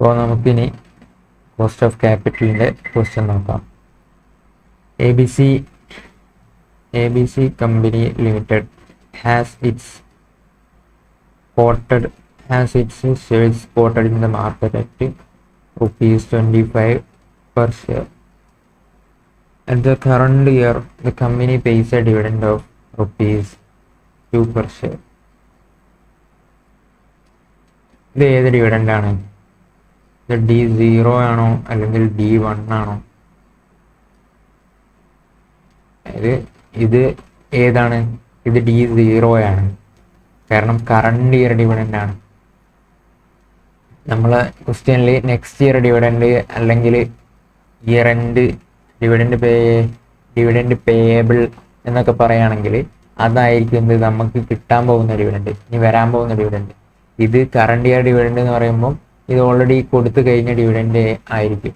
അപ്പോൾ നമുക്കിനി cost of ക്യാപിറ്റലിൻ്റെ question നോക്കാം. A B C company limited has it's shares quoted in the market at ₹25 per share. At the current year, the company pays a dividend of ₹2 per share. ഇത് ഏത് dividend ആണ്? ഇത് D0 ആണോ അല്ലെങ്കിൽ D1 ആണോ? ഇത് ഏതാണ്? ഇത് D0 ആണ്. കാരണം കറണ്ട് ഇയർ ഡിവിഡൻ്റ് ആണ്. നമ്മൾ ക്വസ്റ്റ്യനിൽ നെക്സ്റ്റ് ഇയർ ഡിവിഡൻഡ് അല്ലെങ്കിൽ ഇയർ എൻഡ് ഡിവിഡൻഡ് പേയബിൾ എന്നൊക്കെ പറയുകയാണെങ്കിൽ അതായിരിക്കും ഇത് നമുക്ക് കിട്ടാൻ പോകുന്ന ഡിവിഡൻഡ്, ഇനി വരാൻ പോകുന്ന ഡിവിഡൻഡ്. ഇത് കറണ്ട് ഇയർ ഡിവിഡൻഡ് എന്ന് പറയുമ്പോൾ ഇത് ഓൾറെഡി കൊടുത്തു കഴിഞ്ഞ ഡിവിഡൻഡ് ആയിരിക്കും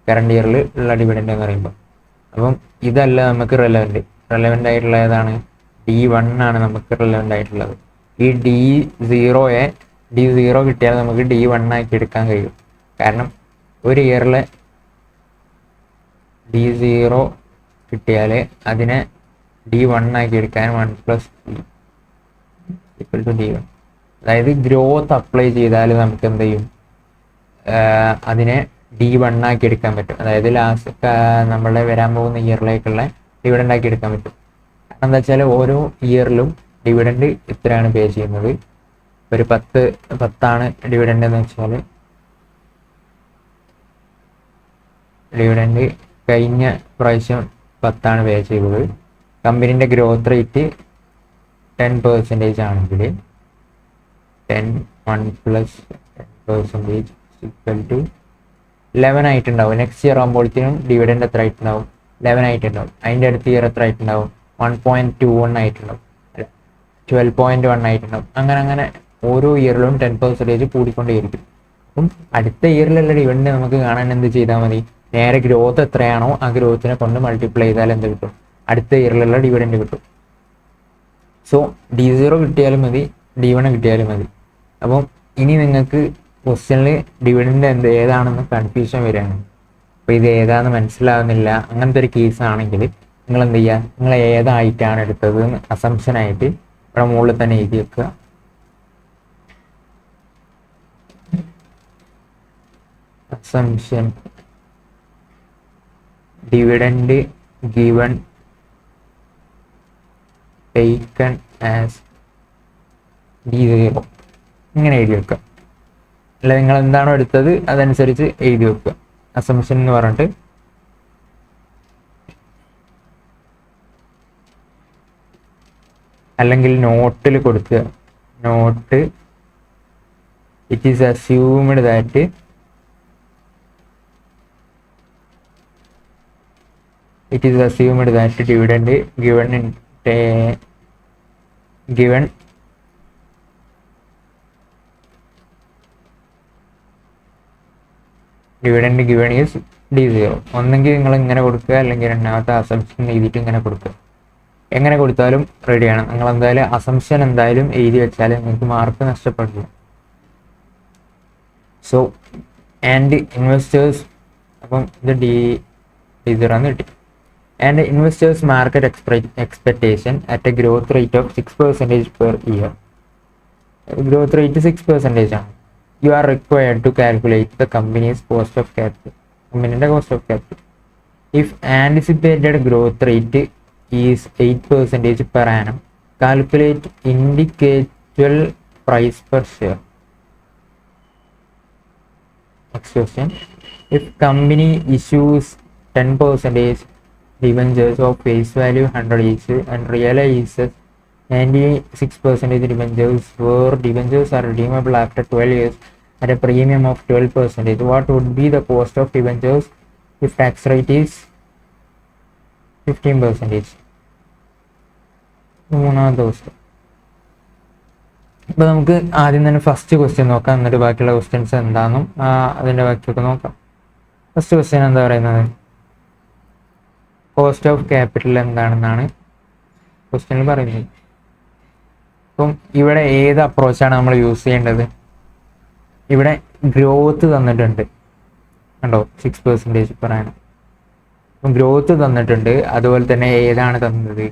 കറണ്ട് ഇയറിൽ ഉള്ള ഡിവിഡൻഡ് എന്ന് പറയുമ്പോൾ. അപ്പം ഇതല്ല നമുക്ക് റെലവൻ്റ് ആയിട്ടുള്ള ഏതാണ്? D1 ആണ് നമുക്ക് റെലവൻ്റ് ആയിട്ടുള്ളത്. ഈ D0 കിട്ടിയാൽ നമുക്ക് D1 ആക്കി എടുക്കാൻ കഴിയും. കാരണം ഒരു ഇയറിലെ D0 കിട്ടിയാൽ അതിനെ D1 ആക്കി എടുക്കാൻ 1 + D1. അതായത് ഗ്രോത്ത് അപ്ലൈ ചെയ്താൽ നമുക്ക് എന്ത് ചെയ്യും? അതിനെ D1 ആക്കി എടുക്കാൻ പറ്റും. അതായത് ലാസ്റ്റ് നമ്മളെ വരാൻ പോകുന്ന ഇയറിലേക്കുള്ള ഡിവിഡൻഡ് ആക്കി എടുക്കാൻ പറ്റും. കാരണം എന്താ വെച്ചാൽ ഓരോ ഇയറിലും ഡിവിഡൻഡ് ഇത്രയാണ് പേ ചെയ്യുന്നത്. ഒരു 10 ഡിവിഡൻഡ് എന്ന് വെച്ചാൽ ഡിവിഡൻഡ് കഴിഞ്ഞ പ്രാവശ്യം 10 പേ ചെയ്തത്. കമ്പനീൻ്റെ ഗ്രോത്ത് റേറ്റ് 10% ആണെങ്കിൽ 1 + 10% = 11 ആയിട്ടുണ്ടാവും. നെക്സ്റ്റ് ഇയർ ആകുമ്പോഴത്തേനും ഡിവിഡൻഡ് എത്ര ആയിട്ടുണ്ടാവും? 11 ആയിട്ടുണ്ടാവും. അതിൻ്റെ അടുത്ത ഇയർ എത്ര ആയിട്ടുണ്ടാവും? 1.21 ആയിട്ടുണ്ടാവും, 12.1 ആയിട്ടുണ്ടാവും. അങ്ങനെ ഓരോ ഇയറിലും 10% കൂടിക്കൊണ്ടേയിരിക്കും. അപ്പം അടുത്ത ഇയറിലുള്ള ഡിവിഡൻഡ് നമുക്ക് കാണാൻ എന്ത് ചെയ്താൽ മതി? നേരെ ഗ്രോത്ത് എത്രയാണോ ആ ഗ്രോത്തിനെ കൊണ്ട് മൾട്ടിപ്ലൈ ചെയ്താൽ എന്ത് കിട്ടും? അടുത്ത ഇയറിലുള്ള ഡിവിഡൻഡ് കിട്ടും. സോ D0 കിട്ടിയാലും മതി, D1 കിട്ടിയാലും മതി. അപ്പം ഇനി നിങ്ങൾക്ക് ക്വസ്റ്റ്യനിൽ ഡിവിഡൻഡ് ഏതാണെന്ന് കൺഫ്യൂഷൻ വരികയാണ്. അപ്പോൾ ഇത് ഏതാണെന്ന് മനസ്സിലാവുന്നില്ല. അങ്ങനത്തെ ഒരു കേസാണെങ്കിൽ നിങ്ങൾ എന്ത് ചെയ്യുക? നിങ്ങൾ ഏതായിട്ടാണ് എടുത്തത് എന്ന് അസംഷനായിട്ട് ഇവിടെ മുകളിൽ തന്നെ എഴുതി വെക്കുക. Assumption dividend given taken as D0 ഇങ്ങനെ എഴുതി വെക്കുക. അല്ല, നിങ്ങൾ എന്താണോ എടുത്തത് അതനുസരിച്ച് എഴുതി വെക്കുക. അസംഷൻ എന്ന് പറഞ്ഞിട്ട് അല്ലെങ്കിൽ നോട്ടിൽ കൊടുക്കുക. Note it is assumed that dividend given is D0. ഒന്നെങ്കിൽ നിങ്ങൾ ഇങ്ങനെ കൊടുക്കുക, അല്ലെങ്കിൽ രണ്ടാമത്തെ അസംഷൻ എഴുതിയിട്ട് ഇങ്ങനെ കൊടുക്കുക. എങ്ങനെ കൊടുത്താലും റെഡിയാണ്. നിങ്ങൾ എന്തായാലും അസംഷൻ എന്തായാലും എഴുതി വെച്ചാൽ നിങ്ങൾക്ക് മാർക്ക് നഷ്ടപ്പെടില്ല. സോ ആൻഡ് ഇൻവെസ്റ്റേഴ്സ്, അപ്പം ഇത് D0 എന്ന് കിട്ടി. And investors market expectation at A growth rate of 6% per year. Growth rate 6% ആണ്. You are required to calculate the company's cost of capital. കമ്പനിയുടെ cost of capital. If anticipated growth rate is 8% per annum, calculate indicative price per share. Next question. If company issues 10% debentures of face value 100 each and realizes 96% debentures, where debentures are redeemable after 12 years at a premium of 12%, what would be the cost of debentures if tax rate is 15%? മൂന്നാമത്തെ question. അപ്പോൾ നമുക്ക് ആദ്യം തന്നെ first question നോക്കാം, എന്നിട്ട് ബാക്കിയുള്ള questions എന്താണെന്നും അതിൻ്റെ ബാക്കിയൊക്കെ നോക്കാം. ഫസ്റ്റ് ക്വസ്റ്റ്യൻ എന്താ പറയുന്നത്? കോസ്റ്റ് ഓഫ് ക്യാപിറ്റൽ എന്താണെന്നാണ് ക്വസ്റ്റ്യനിൽ പറയുന്നത്. അപ്പം ഇവിടെ ഏത് അപ്രോച്ചാണ് നമ്മൾ യൂസ് ചെയ്യേണ്ടത്? ഇവിടെ ഗ്രോത്ത് തന്നിട്ടുണ്ട് കണ്ടോ 6% പറയണം. അപ്പം ഗ്രോത്ത് തന്നിട്ടുണ്ട്. അതുപോലെ തന്നെ ഏതാണ് തന്നത്,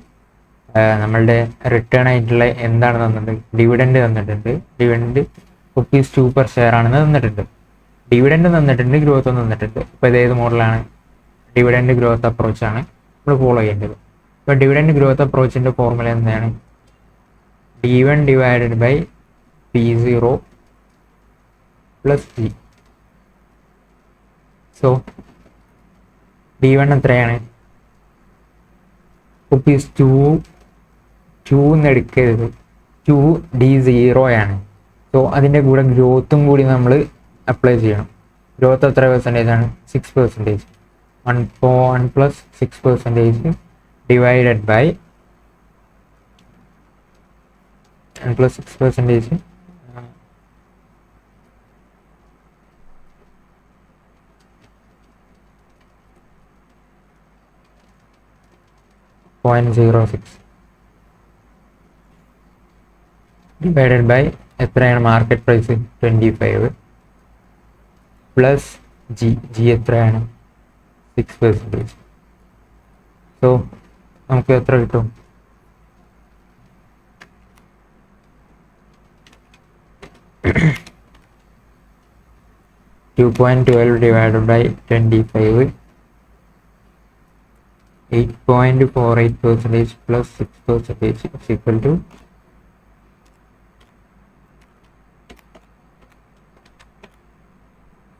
നമ്മളുടെ റിട്ടേൺ ആയിട്ടുള്ള എന്താണ് തന്നത്, ഡിവിഡൻഡ് തന്നിട്ടുണ്ട്. ഡിവിഡൻഡ് ₹2 per ഷെയർ ആണെന്ന് തന്നിട്ടുണ്ട്. ഡിവിഡൻഡ് തന്നിട്ടുണ്ട്, ഗ്രോത്ത് തന്നിട്ടുണ്ട്. ഇപ്പോൾ ഇത് ഏത് മോഡലാണ്, ഡിവിഡൻഡ് ഗ്രോത്ത് അപ്രോച്ചാണ് നമ്മൾ ഫോളോ ചെയ്യേണ്ടത്. ഇപ്പോൾ ഡിവിഡൻഡ് ഗ്രോത്ത് അപ്രോച്ചിൻ്റെ ഫോർമുല എന്താണ്, D1 divided by P0 plus G. So D1 എത്രയാണ്, ₹2 എന്ന് എടുക്കരുത്, 2D0 ആണ്. സോ അതിൻ്റെ കൂടെ ഗ്രോത്തും കൂടി നമ്മൾ അപ്ലൈ ചെയ്യണം. ഗ്രോത്ത് എത്ര പെർസെൻറ്റേജ് ആണ്, 6%. 1 plus 6% divided by 1 plus 6% 0.06 divided by എത്രയാണ് മാർക്കറ്റ് പ്രൈസ് 25 പ്ലസ് ജി എത്രയാണ് 6%. സോ നമുക്ക് എത്ര കിട്ടും, $2.12 divided by 25, 8.48% plus 6% is equal to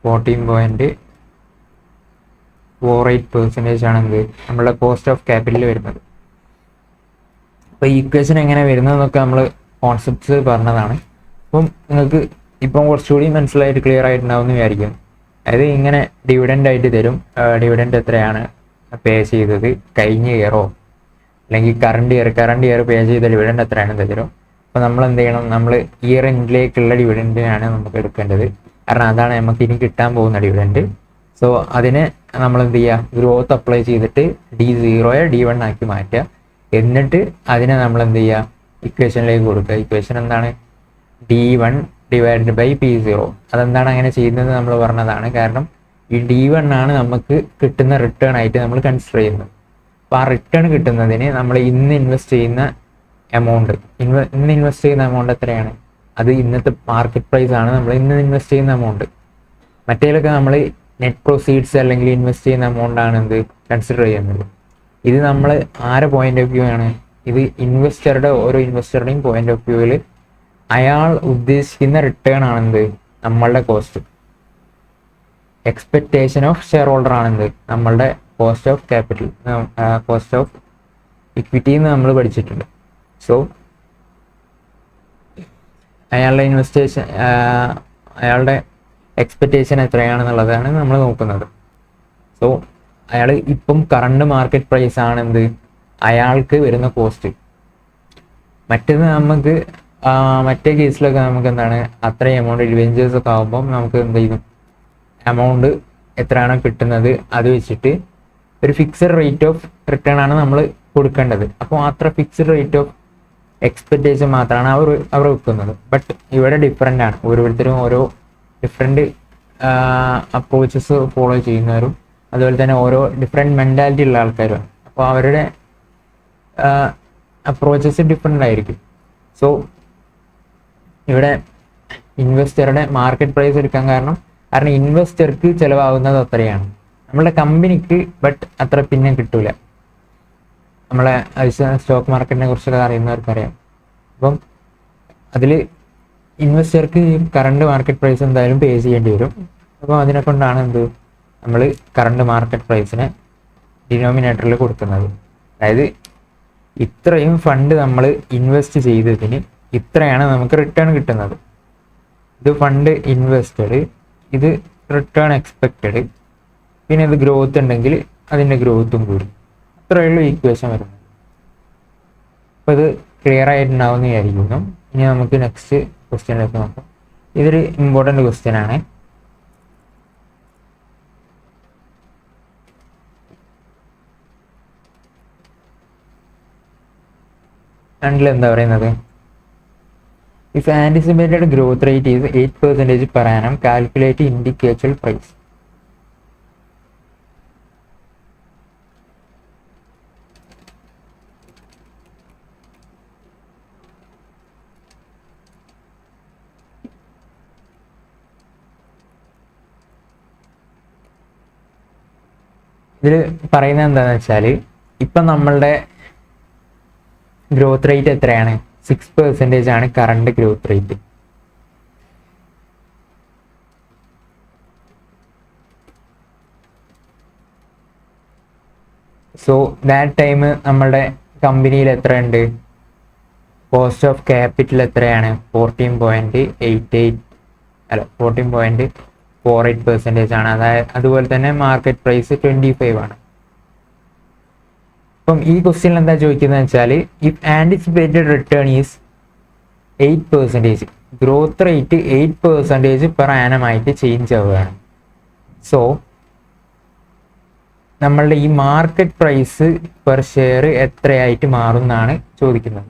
14.48% ആണെന്ത് നമ്മളുടെ കോസ്റ്റ് ഓഫ് ക്യാപിറ്റൽ വരുന്നത്. അപ്പോൾ ഈ ഇക്വേഷൻ എങ്ങനെ വരുന്നതെന്നൊക്കെ നമ്മൾ കോൺസെപ്റ്റ്സ് പറഞ്ഞതാണ്. അപ്പം നിങ്ങൾക്ക് ഇപ്പം കുറച്ചുകൂടി മനസ്സിലായിട്ട് ക്ലിയർ ആയിട്ടുണ്ടാവും എന്ന് വിചാരിക്കും. അതായത് ഇങ്ങനെ ഡിവിഡൻ്റ് ആയിട്ട് തരും. ഡിവിഡൻ്റ് എത്രയാണ് പേ ചെയ്തത് കഴിഞ്ഞ ഇയറോ അല്ലെങ്കിൽ കറണ്ട് ഇയർ പേ ചെയ്ത ഡിവിഡൻ്റ് എത്രയാണ് തരും. അപ്പോൾ നമ്മൾ എന്ത് ചെയ്യണം, നമ്മൾ ഇയർ എൻഡിലേക്കുള്ള ഡിവിഡൻ്റാണ് നമുക്ക് എടുക്കേണ്ടത്. കാരണം അതാണ് നമുക്ക് ഇനി കിട്ടാൻ പോകുന്ന ഡിവിഡൻറ്റ്. സോ അതിന് നമ്മൾ എന്ത് ചെയ്യുക, ഗ്രോത്ത് അപ്ലൈ ചെയ്തിട്ട് D0 D1 ആക്കി മാറ്റുക. എന്നിട്ട് അതിനെ നമ്മൾ എന്ത് ചെയ്യുക, ഇക്വേഷനിലേക്ക് കൊടുക്കുക. ഇക്വേഷൻ എന്താണ്, D1 ഡിവൈഡഡ് ബൈ P0. അതെന്താണ് അങ്ങനെ ചെയ്യുന്നത് നമ്മൾ പറഞ്ഞതാണ്. കാരണം ഈ D1 ആണ് നമുക്ക് കിട്ടുന്ന റിട്ടേൺ ആയിട്ട് നമ്മൾ കൺസിഡർ ചെയ്യുന്നത്. അപ്പോൾ ആ റിട്ടേൺ കിട്ടുന്നതിന് നമ്മൾ ഇന്ന് ഇൻവെസ്റ്റ് ചെയ്യുന്ന എമൗണ്ട് എത്രയാണ്, അത് ഇന്നത്തെ മാർക്കറ്റ് പ്രൈസ് ആണ് നമ്മൾ ഇന്ന് ഇൻവെസ്റ്റ് ചെയ്യുന്ന എമൗണ്ട്. മറ്റേലൊക്കെ നമ്മൾ നെറ്റ് പ്രൊസീഡ്സ് അല്ലെങ്കിൽ ഇൻവെസ്റ്റ് ചെയ്യുന്ന എമൗണ്ട് ആണ് എന്ത് കൺസിഡർ ചെയ്യുന്നത്. ഇത് നമ്മൾ ആരെ പോയിന്റ് ഓഫ് വ്യൂ ആണ്, ഇത് ഓരോ ഇൻവെസ്റ്ററുടെയും പോയിന്റ് ഓഫ് വ്യൂവിൽ അയാൾ ഉദ്ദേശിക്കുന്ന റിട്ടേൺ ആണെന്ത് നമ്മളുടെ cost. Expectation of shareholder ആണെന്ത് നമ്മളുടെ cost of capital, cost of equity എന്ന് നമ്മൾ പഠിച്ചിട്ടുണ്ട്. സോ അയാളുടെ എക്സ്പെക്റ്റേഷൻ എത്രയാണെന്നുള്ളതാണ് നമ്മൾ നോക്കുന്നത്. സോ അയാൾ ഇപ്പം കറണ്ട് മാർക്കറ്റ് പ്രൈസ് ആണെന്ത് അയാൾക്ക് വരുന്ന കോസ്റ്റ്. മറ്റേത് നമുക്ക് മറ്റേ കേസിലൊക്കെ നമുക്ക് എന്താണ്, അത്രയും എമൗണ്ട് ഡിവെഞ്ചേഴ്സ് ഒക്കെ ആകുമ്പം നമുക്ക് എന്ത് ചെയ്യും, എമൗണ്ട് എത്രയാണോ കിട്ടുന്നത് അത് വെച്ചിട്ട് ഒരു ഫിക്സഡ് റേറ്റ് ഓഫ് റിട്ടേൺ ആണ് നമ്മൾ കൊടുക്കേണ്ടത്. അപ്പോൾ അത്ര ഫിക്സഡ് റേറ്റ് ഓഫ് എക്സ്പെക്റ്റേഷൻ മാത്രമാണ് അവർ വെക്കുന്നത്. ബട്ട് ഇവിടെ ഡിഫറെൻ്റ് ആണ്. ഓരോരുത്തരും ഓരോ ഡിഫറെൻറ്റ് അപ്രോച്ചസ് ഫോളോ ചെയ്യുന്നവരും അതുപോലെ തന്നെ ഓരോ ഡിഫറെൻറ്റ് മെൻറ്റാലിറ്റി ഉള്ള ആൾക്കാരുമാണ്. അപ്പോൾ അവരുടെ അപ്രോച്ചസ് ഡിഫറെൻ്റ് ആയിരിക്കും. സോ ഇവിടെ ഇൻവെസ്റ്ററുടെ മാർക്കറ്റ് പ്രൈസ് എടുക്കാൻ കാരണം ഇൻവെസ്റ്റർക്ക് ചിലവാകുന്നത് അത്രയാണ്, നമ്മളുടെ കമ്പനിക്ക് ബട്ട് അത്ര പിന്നെ കിട്ടൂല. നമ്മളെ സ്റ്റോക്ക് മാർക്കറ്റിനെ കുറിച്ചൊക്കെ അറിയുന്നവർക്കറിയാം. അപ്പം അതിൽ ഇൻവെസ്റ്റർക്ക് കറണ്ട് മാർക്കറ്റ് പ്രൈസ് എന്തായാലും പേ ചെയ്യേണ്ടി വരും. അപ്പോൾ അതിനെ കൊണ്ടാണ് നമ്മൾ കറണ്ട് മാർക്കറ്റ് പ്രൈസിനെ ഡിനോമിനേറ്ററിൽ കൊടുക്കുന്നത്. അതായത് ഇത്രയും ഫണ്ട് നമ്മൾ ഇൻവെസ്റ്റ് ചെയ്തതിന് ഇത്രയാണ് നമുക്ക് റിട്ടേൺ കിട്ടുന്നത്. ഇത് ഫണ്ട് ഇൻവെസ്റ്റഡ്, ഇത് റിട്ടേൺ എക്സ്പെക്റ്റഡ്, പിന്നെ ഇത് ഗ്രോത്ത് ഉണ്ടെങ്കിൽ അതിൻ്റെ ഗ്രോത്തും കൂടി. അത്രയേ ഉള്ളൂ ഈക്വേഷൻ വരുന്നത്. അപ്പോൾ ഇത് ക്ലിയർ ആയിട്ടുണ്ടാവുമെന്ന് വിചാരിക്കുന്നു. ഇനി നമുക്ക് നെക്സ്റ്റ് ക്വസ്റ്റ്യനിലേക്ക് നോക്കാം. ഇതൊരു ഇമ്പോർട്ടൻ്റ് ക്വസ്റ്റ്യൻ ആണ്. രണ്ടിൽ എന്താ പറയുന്നത്, if anticipated growth rate is 8% per annum, calculate indicated price. ഇതിൽ പറയുന്നത് എന്താണെന്ന് വെച്ചാൽ ഇപ്പം നമ്മളുടെ ഗ്രോത്ത് റേറ്റ് എത്രയാണ്? 6% ആണ് current growth rate. So that time നമ്മളുടെ കമ്പനിയിൽ എത്ര ഉണ്ട്? കോസ്റ്റ് ഓഫ് ക്യാപിറ്റൽ എത്രയാണ്? 14.48% ആണ്. അതായത് അതുപോലെ തന്നെ മാർക്കറ്റ് പ്രൈസ് 25 ആണ്. അപ്പം ഈ ക്വസ്റ്റ്യനിൽ എന്താ ചോദിക്കുന്നത് വെച്ചാൽ if anticipated return is 8%, growth rate 8% per annum ആയിട്ട് ചേഞ്ച് ആവുകയാണ്. സോ നമ്മളുടെ ഈ മാർക്കറ്റ് പ്രൈസ് പെർ ഷെയർ എത്രയായിട്ട് മാറും എന്നാണ് ചോദിക്കുന്നത്.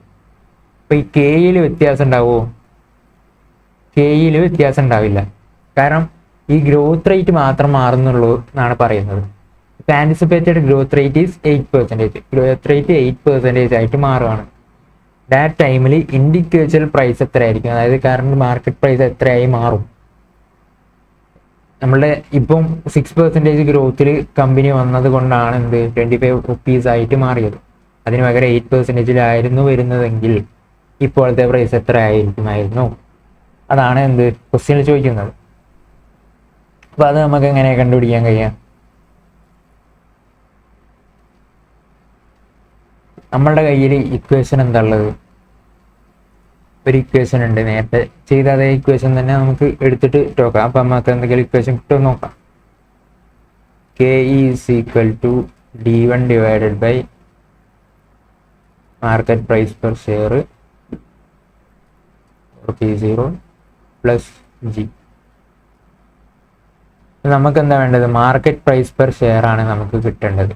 അപ്പോൾ ഈ കെയിൽ വ്യത്യാസം ഉണ്ടാവുമോ? കെയിൽ വ്യത്യാസം ഉണ്ടാവില്ല. കാരണം ഈ ഗ്രോത്ത് റേറ്റ് മാത്രം മാറുന്നുള്ളൂ എന്നാണ് പറയുന്നത്. Anticipated growth rate is 8%. Growth rate 8% ആയിട്ട് മാറുകയാണ്. ദാറ്റ് ടൈമിൽ ഇൻഡിക്കേറ്റഡ് പ്രൈസ് എത്രയായിരിക്കും? അതായത് കറണ്ട് മാർക്കറ്റ് പ്രൈസ് എത്രയായി മാറും? നമ്മളുടെ ഇപ്പം 6% ഗ്രോത്തിൽ കമ്പനി വന്നത് കൊണ്ടാണ് എന്ത് 25 റുപ്പീസ് ആയിട്ട് മാറിയത്. അതിന് പകരം 8%-ലായിരുന്നു വരുന്നതെങ്കിൽ ഇപ്പോഴത്തെ പ്രൈസ് എത്ര ആയിരിക്കുമായിരുന്നു? അതാണ് എന്ത് ക്വസ്റ്റ്യനിൽ ചോദിക്കുന്നത്. അപ്പോൾ അത് നമുക്ക് എങ്ങനെ കണ്ടുപിടിക്കാൻ കഴിയാം? നമ്മളുടെ കയ്യിൽ ഇക്വേഷൻ എന്താ ഉള്ളത്? ഒരു ഇക്വേഷൻ ഉണ്ട്. നേരത്തെ ചെയ്ത അതേ ഇക്വേഷൻ തന്നെ നമുക്ക് എടുത്തിട്ട് നോക്കാം. അപ്പം നമുക്ക് എന്തെങ്കിലും ഇക്വേഷൻ കിട്ടുമെന്ന് നോക്കാം. K is equal to D1 divided by market price per share P0 plus G. നമുക്ക് എന്താ വേണ്ടത്? മാർക്കറ്റ് പ്രൈസ് പെർ ഷെയർ ആണ് നമുക്ക് കിട്ടേണ്ടത്.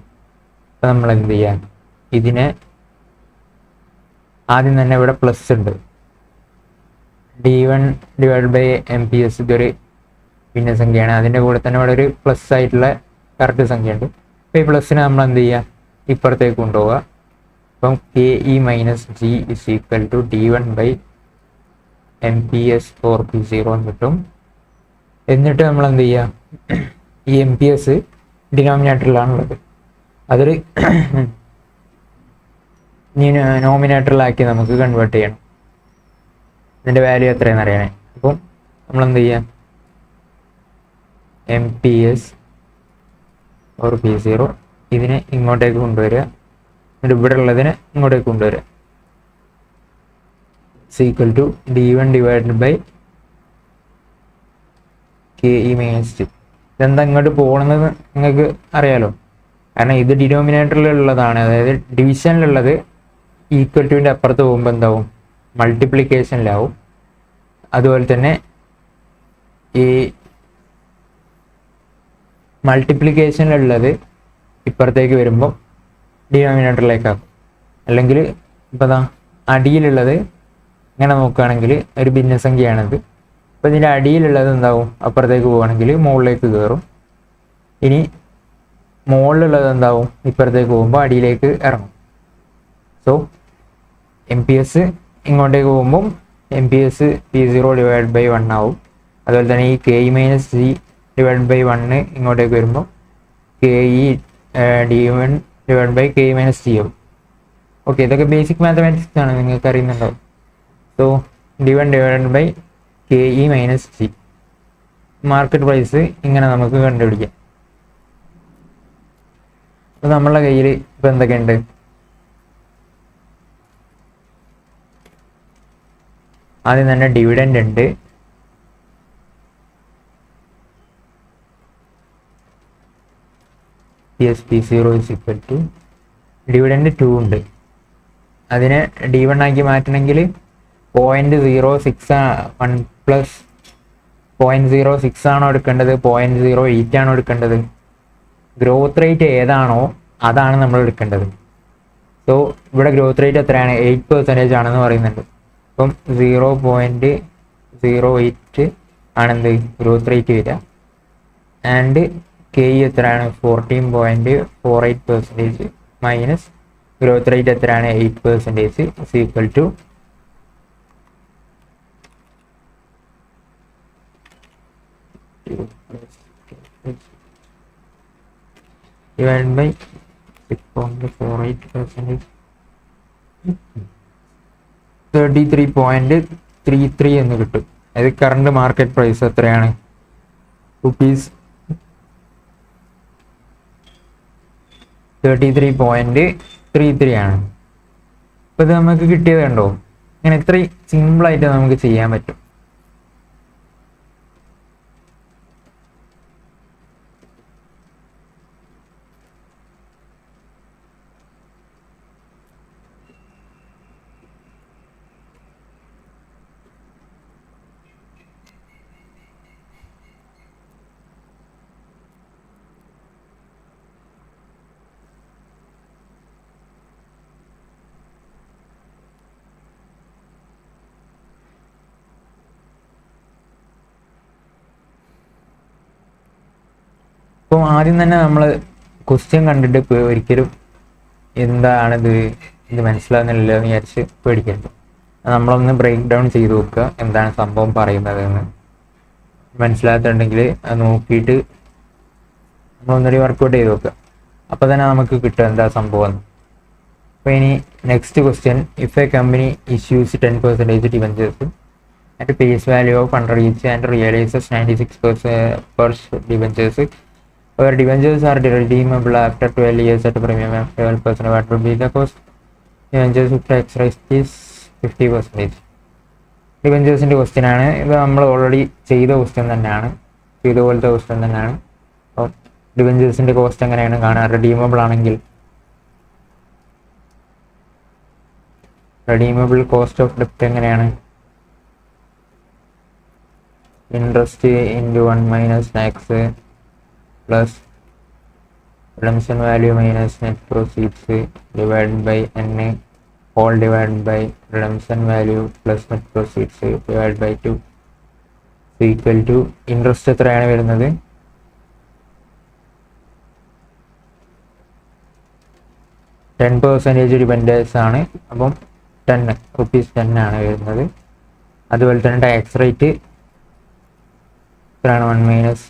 അപ്പം നമ്മൾ എന്ത് ചെയ്യാം? ഇതിനെ ആദ്യം തന്നെ ഇവിടെ പ്ലസ് ഉണ്ട്. D1 ഡിവൈഡ് ബൈ MPS ഇതൊരു ഭിന്നസംഖ്യയാണ്. അതിൻ്റെ കൂടെ തന്നെ ഇവിടെ ഒരു പ്ലസ് ആയിട്ടുള്ള കറക്റ്റ് സംഖ്യ ഉണ്ട്. അപ്പോൾ ഈ പ്ലസ്സിനെ നമ്മൾ എന്ത് ചെയ്യുക? ഇപ്പുറത്തേക്ക് കൊണ്ടുപോവുക. അപ്പം KE minus G is equal to D1 by MPS for P0 എന്ന് കിട്ടും. എന്നിട്ട് നമ്മൾ എന്ത് ചെയ്യുക? ഈ MPS ഡിനോമിനേറ്ററിലാണുള്ളത്. അതൊരു നോമിനേറ്ററിലാക്കി നമുക്ക് കൺവേർട്ട് ചെയ്യണം. ഇതിൻ്റെ വാല്യൂ എത്രയെന്ന് അറിയാനേ. അപ്പം നമ്മൾ എന്ത് ചെയ്യാം? MPS ഓർ P0 ഇതിനെ ഇങ്ങോട്ടേക്ക് കൊണ്ടുവരിക. എന്നിട്ട് ഇവിടെ ഉള്ളതിനെ ഇങ്ങോട്ടേക്ക് കൊണ്ടുവരിക. Equal to D1 divided by KE minus G. ഇതെന്താ ഇങ്ങോട്ട് പോകണമെന്ന് നിങ്ങൾക്ക് അറിയാലോ. കാരണം ഇത് ഡിനോമിനേറ്ററിലുള്ളതാണ്. അതായത് ഡിവിഷനിലുള്ളത് ഈക്വൽ ടുവിൻ്റെ അപ്പുറത്ത് പോകുമ്പോൾ എന്താവും? മൾട്ടിപ്ലിക്കേഷനിലാവും. അതുപോലെ തന്നെ ഈ മൾട്ടിപ്ലിക്കേഷനിലുള്ളത് ഇപ്പുറത്തേക്ക് വരുമ്പോൾ ഡിനോമിനേറ്ററിലേക്കാക്കും. അല്ലെങ്കിൽ ഇപ്പോൾ ദാ അടിയിലുള്ളത് ഇങ്ങനെ നോക്കുകയാണെങ്കിൽ ഒരു ഭിന്നസംഖ്യയാണിത്. അപ്പോൾ ഇതിൻ്റെ അടിയിലുള്ളത് എന്താവും? അപ്പുറത്തേക്ക് പോവുകയാണെങ്കിൽ മുകളിലേക്ക് കയറും. ഇനി മുകളിലുള്ളത് എന്താവും? ഇപ്പുറത്തേക്ക് പോകുമ്പോൾ അടിയിലേക്ക് ഇറങ്ങും. സോ MPS ഇങ്ങോട്ടേക്ക് പോകുമ്പം MPS P0 ഡിവൈഡ് ബൈ 1 ആവും. അതുപോലെ തന്നെ ഈ KE minus G divide by 1 ഇങ്ങോട്ടേക്ക് വരുമ്പോൾ KE D1 divide by KE minus G ആവും. ഓക്കെ, ഇതൊക്കെ ബേസിക് മാത്തമാറ്റിക്സ് ആണ്, നിങ്ങൾക്ക് അറിയുന്നുണ്ടാവും. So D1 divide by KE minus G. Market price ഇങ്ങനെ നമുക്ക് കണ്ടുപിടിക്കാം. അപ്പോൾ നമ്മളുടെ കയ്യിൽ ഇപ്പോൾ എന്തൊക്കെയുണ്ട്? ആദ്യം തന്നെ ഡിവിഡൻഡ് ഉണ്ട്. P0 is equal to dividend 2 ഉണ്ട്. അതിനെ D1 ആക്കി മാറ്റണമെങ്കിൽ 0.06 1 പ്ലസ് 0.06 ആണോ എടുക്കേണ്ടത്? 0.08 ആണോ എടുക്കേണ്ടത്? ഗ്രോത്ത് റേറ്റ് ഏതാണോ അതാണ് നമ്മൾ എടുക്കേണ്ടത്. സോ ഇവിടെ ഗ്രോത്ത് റേറ്റ് എത്രയാണ്? 8% ആണെന്ന് പറയുന്നുണ്ട്. അപ്പം 0.08 ആണെന്ത് ഗ്രോത്ത് റേറ്റ് വരിക. ആൻഡ് കെ എത്രയാണ് 14.48% മൈനസ് ഗ്രോത്ത് റേറ്റ് എത്രയാണ് 8% is equal to divided by 6.48%, 33.33 എന്ന് കിട്ടും. അത് കറണ്ട് മാർക്കറ്റ് പ്രൈസ് എത്രയാണ് റുപ്പീസ് 33.33 ആണ്. അപ്പോൾ ഇത് നമുക്ക് കിട്ടിയത് കണ്ടോ, ഇങ്ങനെ ഇത്രയും സിമ്പിളായിട്ട് നമുക്ക് ചെയ്യാൻ പറ്റും. അപ്പോൾ ആദ്യം തന്നെ നമ്മൾ ക്വസ്റ്റ്യൻ കണ്ടിട്ട് ഒരിക്കലും എന്താണിത് ഇത് മനസ്സിലാകുന്നില്ല എന്ന് വിചാരിച്ച് പേടിക്കരുത്. നമ്മളൊന്ന് ബ്രേക്ക് ഡൗൺ ചെയ്ത് നോക്കുക, എന്താണ് സംഭവം പറയുന്നത് എന്ന്. മനസ്സിലാകുന്നുണ്ടെങ്കിൽ അത് നോക്കിയിട്ട് നമ്മളൊന്നൊരു വർക്കൗട്ട് ചെയ്ത് നോക്കുക. അപ്പോൾ തന്നെ നമുക്ക് കിട്ടുക എന്താ സംഭവം. അപ്പോൾ ഇനി next question, if A company issues 10% debentures at face value of 100 each and realizes 96% per debentures, where debentures are redeemable after 12 years at a premium of 12%, what would be the cost? Debentures with tax rate is 50%. ഡിബഞ്ചേഴ്സിൻ്റെ question ആണ് ഇത്. നമ്മൾ already ചെയ്ത question തന്നെയാണ്, ഇതുപോലത്തെ question തന്നെയാണ്. അപ്പോൾ ഡിബഞ്ചേഴ്സിൻ്റെ cost എങ്ങനെയാണ് കാണുക? റെഡീമബിൾ ആണെങ്കിൽ റെഡീമബിൾ കോസ്റ്റ് ഓഫ് ഡെപ്റ്റ് എങ്ങനെയാണ്? Interest into 1 minus tax plus redemption value minus net proceeds divide by n whole divide by redemption value plus net proceeds divide by 2 equal to interest എത്രയാണ് വരുന്നത്? 10% dependence ആണ്. അപ്പം 10 rupees 10 ആണ് വരുന്നത്. അതുപോലെ തന്നെ ടാക്സ് റേറ്റ് എത്രയാണ്? 1 മൈനസ്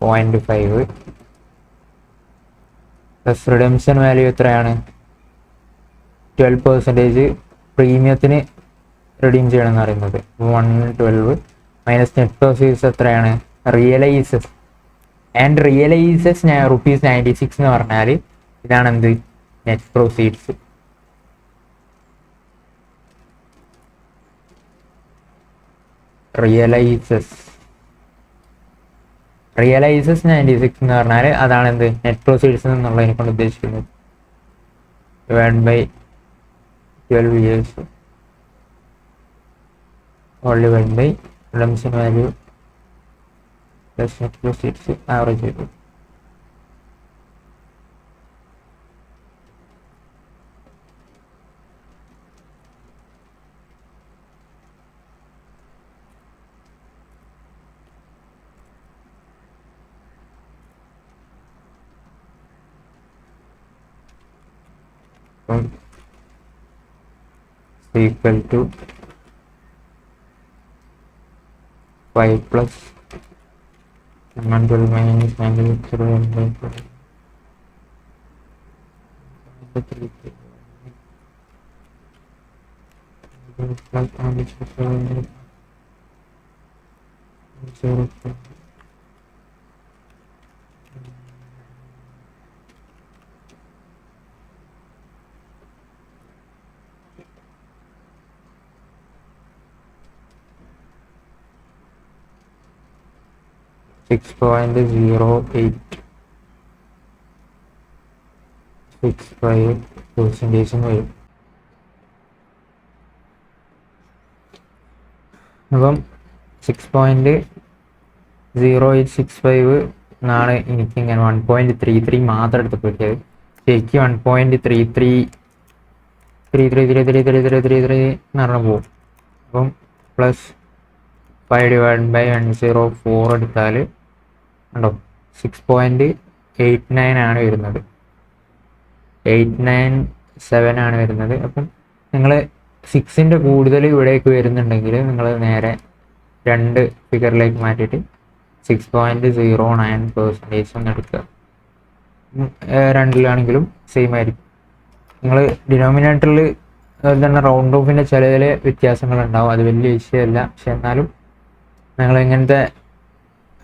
0.5 പ്ലസ് റിഡംഷൻ വാല്യൂ എത്രയാണ്? 12% പ്രീമിയത്തിന് റിഡീം ചെയ്യണം എന്ന് പറയുന്നത് 112 മൈനസ് നെറ്റ് പ്രൊസീഡ്സ് എത്രയാണ്? റിയലൈസസ് ആൻഡ് റിയലൈസസ് റുപ്പീസ് 96 എന്ന് പറഞ്ഞാൽ ഇതാണ് എന്ത്? Net proceeds. റിയലൈസസ് 96 എന്ന് പറഞ്ഞാൽ അതാണ് എന്ത്? നെറ്റ് പ്രൊസീഡ്സ് എന്നുള്ളതിനെ കൊണ്ട് ഉദ്ദേശിക്കുന്നത്. Divide by 12 years all divided by redemption value plus net proceeds average ചെയ്തു. equal to 5 plus 112 minus 96 6.0865% വരും. അപ്പം 6.0865 എന്നാണ് എനിക്കിങ്ങനെ 1.33 മാത്രം എടുത്ത് കിട്ടിയത്. ശരിക്കും 1.33 3 എന്ന് പറഞ്ഞാൽ പോകും. അപ്പം +5/104 എടുത്താൽ ഉണ്ടോ 6.89 ആണ് വരുന്നത്, 897 ആണ് വരുന്നത്. അപ്പം നിങ്ങൾ 6ൻ്റെ കൂടുതൽ ഇവിടേക്ക് വരുന്നുണ്ടെങ്കിൽ നിങ്ങൾ നേരെ 2 ഫിഗറിലേക്ക് മാറ്റിയിട്ട് 6.09% ഒന്ന് എടുക്കുക. രണ്ടിലാണെങ്കിലും സെയിം ആയിരിക്കും. നിങ്ങൾ ഡിനോമിനേറ്ററിൽ അതുപോലെ തന്നെ റൗണ്ട് ഓഫിൻ്റെ ചില വ്യത്യാസങ്ങളുണ്ടാവും, അത് വലിയ വിഷയമല്ല. പക്ഷെ എന്നാലും നിങ്ങൾ ഇങ്ങനത്തെ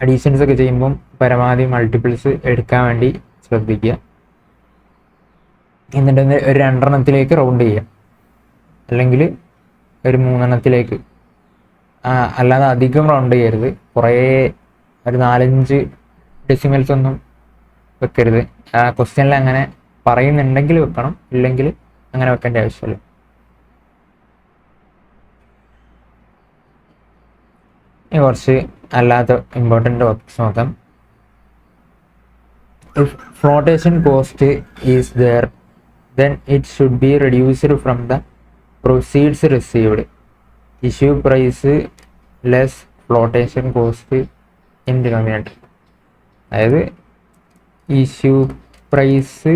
അഡീഷൻസ് ഒക്കെ ചെയ്യുമ്പം പരമാവധി മൾട്ടിപ്പിൾസ് എടുക്കാൻ വേണ്ടി ശ്രദ്ധിക്കുക. എന്നിട്ട് ഒരു 2 റൗണ്ട് ചെയ്യുക, അല്ലെങ്കിൽ ഒരു 3 അല്ലാതെ അധികം റൗണ്ട് ചെയ്യരുത്. കുറേ ഒരു 4-5 ഡെസിമൽസ് ഒന്നും വെക്കരുത്. ആ ക്വസ്റ്റ്യനിൽ അങ്ങനെ പറയുന്നുണ്ടെങ്കിൽ വെക്കണം, ഇല്ലെങ്കിൽ അങ്ങനെ വെക്കേണ്ട ആവശ്യമില്ല. കുറച്ച് അല്ലാത്ത ഇമ്പോർട്ടൻ്റ് ടോപ്പിക്സ് നോക്കാം. If flotation cost is there, then it should be reduced from the proceeds received. Issue price less flotation cost in denominator. അതായത് issue price